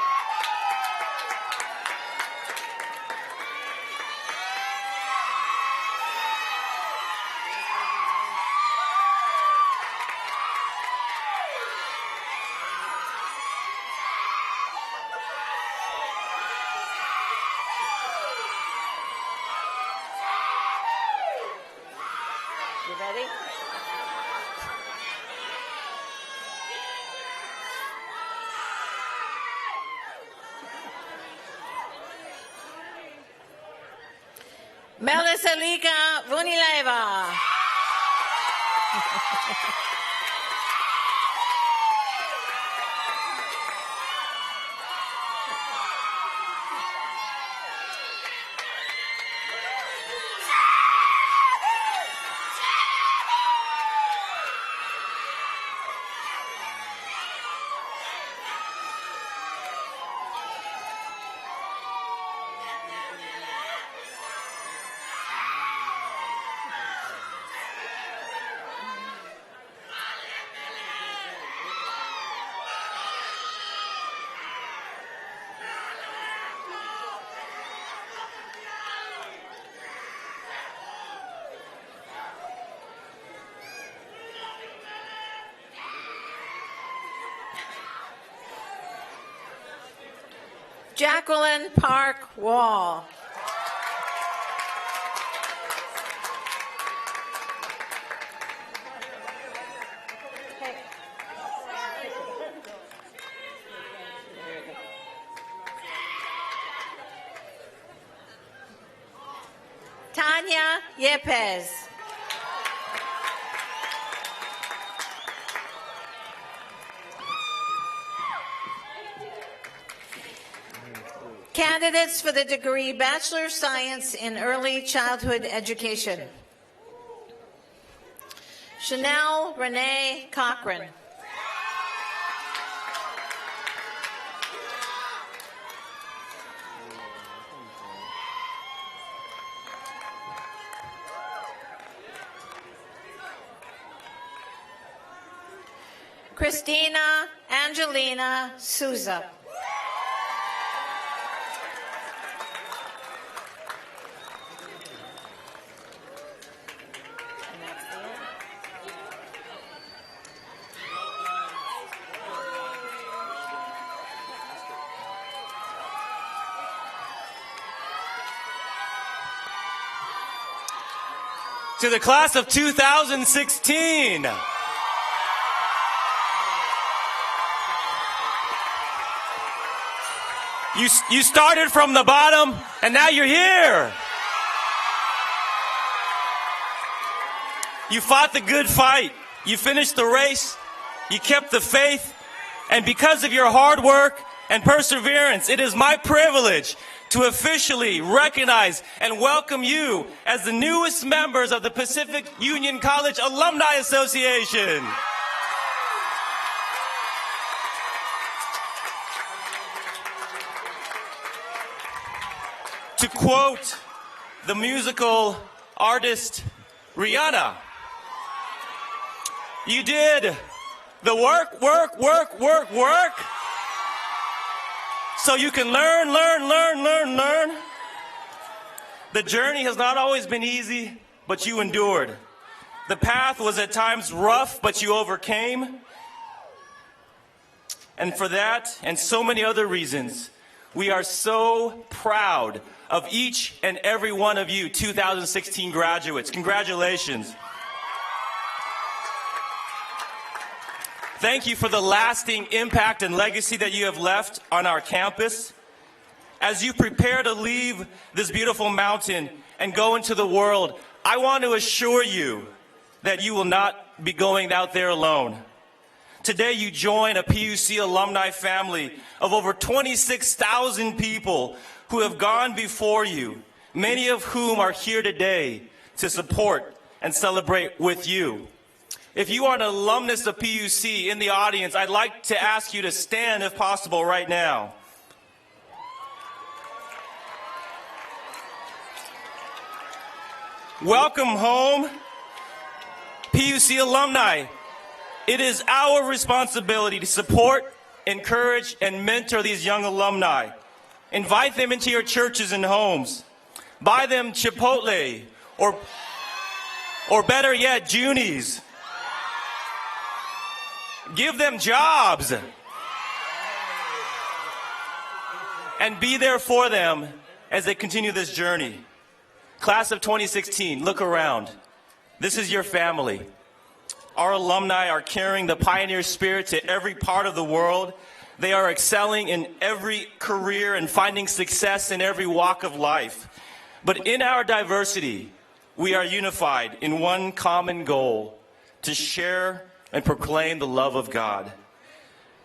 You ready? Melisalika Vunilaeva. Jacqueline Park Wall. Tanya Yepes. Candidates for the degree Bachelor of Science in Early Childhood Education. Chanel Renee Cochran. Christina Angelina Souza. To the class of 2016. You started from the bottom, and now you're here. You fought the good fight. You finished the race. You kept the faith. And because of your hard work and perseverance, it is my privilege to officially recognize and welcome you as the newest members of the Pacific Union College Alumni Association. To quote the musical artist Rihanna, you did the work, so you can learn. The journey has not always been easy, but you endured. The path was at times rough, but you overcame. And for that, and so many other reasons, we are so proud of each and every one of you 2016 graduates. Congratulations. Thank you for the lasting impact and legacy that you have left on our campus. As you prepare to leave this beautiful mountain and go into the world, I want to assure you that you will not be going out there alone. Today you join a PUC alumni family of over 26,000 people who have gone before you, many of whom are here today to support and celebrate with you. If you are an alumnus of PUC in the audience, I'd like to ask you to stand if possible right now. Welcome home, PUC alumni. It is our responsibility to support, encourage, and mentor these young alumni. Invite them into your churches and homes. Buy them Chipotle, or better yet, Juni's. Give them jobs. And be there for them as they continue this journey. Class of 2016, look around. This is your family. Our alumni are carrying the pioneer spirit to every part of the world. They are excelling in every career and finding success in every walk of life. But in our diversity, we are unified in one common goal: to share and proclaim the love of God.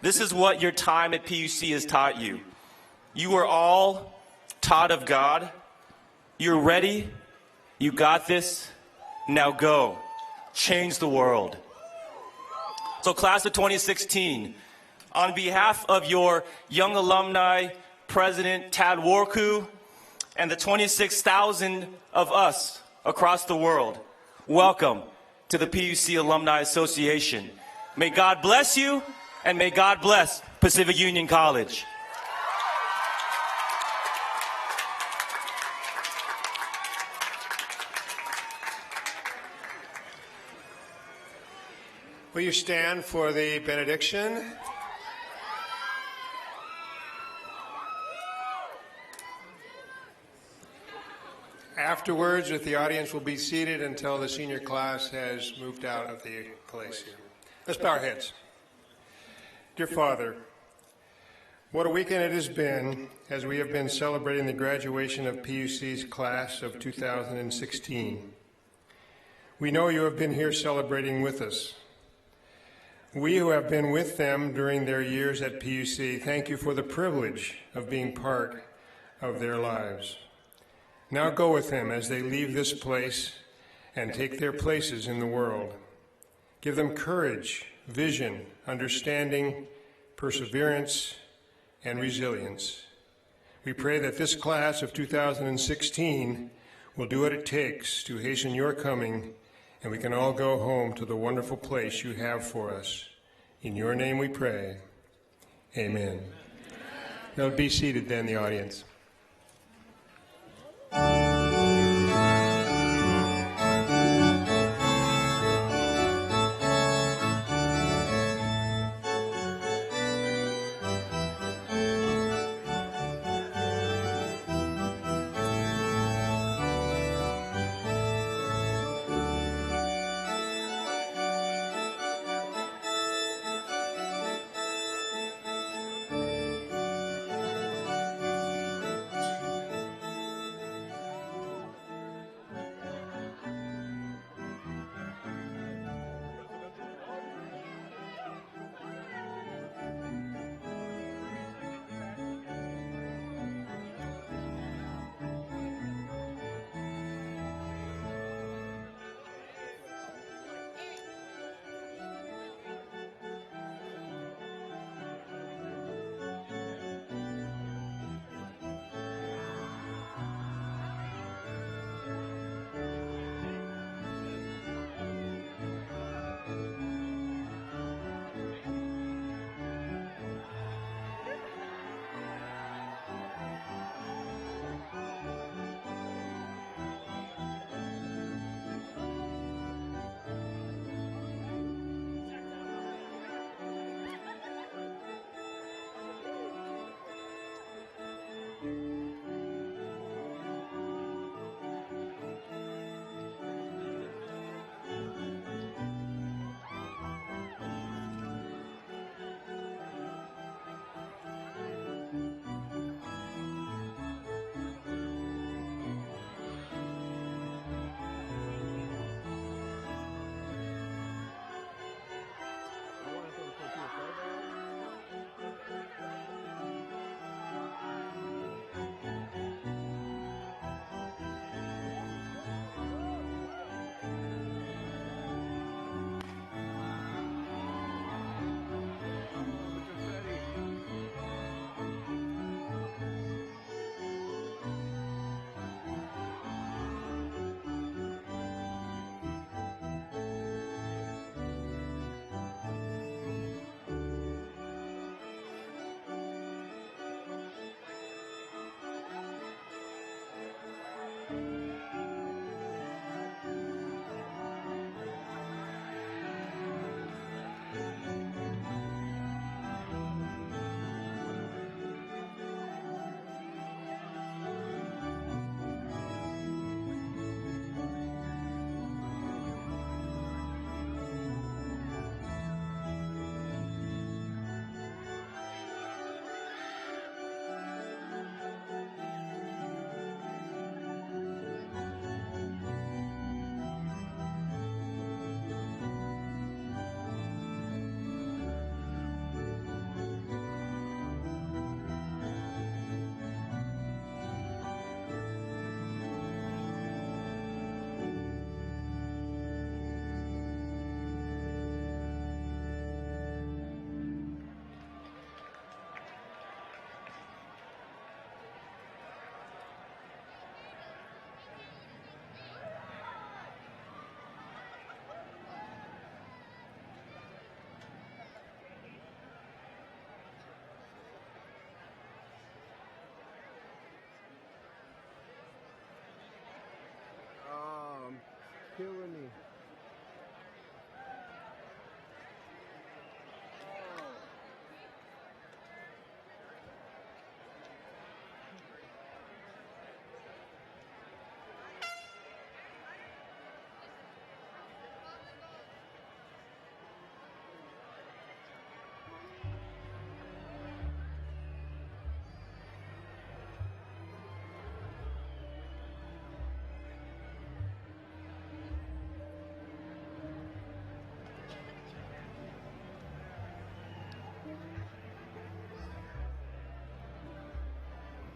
This is what your time at PUC has taught you. You were all taught of God. You're ready. You got this. Now go. Change the world. So class of 2016, on behalf of your young alumni, President Tad Warku, and the 26,000 of us across the world, welcome to the PUC Alumni Association. May God bless you, and may God bless Pacific Union College. Will you stand for the benediction? Afterwards, the audience will be seated until the senior class has moved out of the place here. Let's bow our heads. Dear Father, what a weekend it has been as we have been celebrating the graduation of PUC's class of 2016. We know you have been here celebrating with us. We who have been with them during their years at PUC, thank you for the privilege of being part of their lives. Now go with them as they leave this place and take their places in the world. Give them courage, vision, understanding, perseverance, and resilience. We pray that this class of 2016 will do what it takes to hasten your coming, and we can all go home to the wonderful place you have for us. In your name we pray. Amen. Now be seated then, the audience.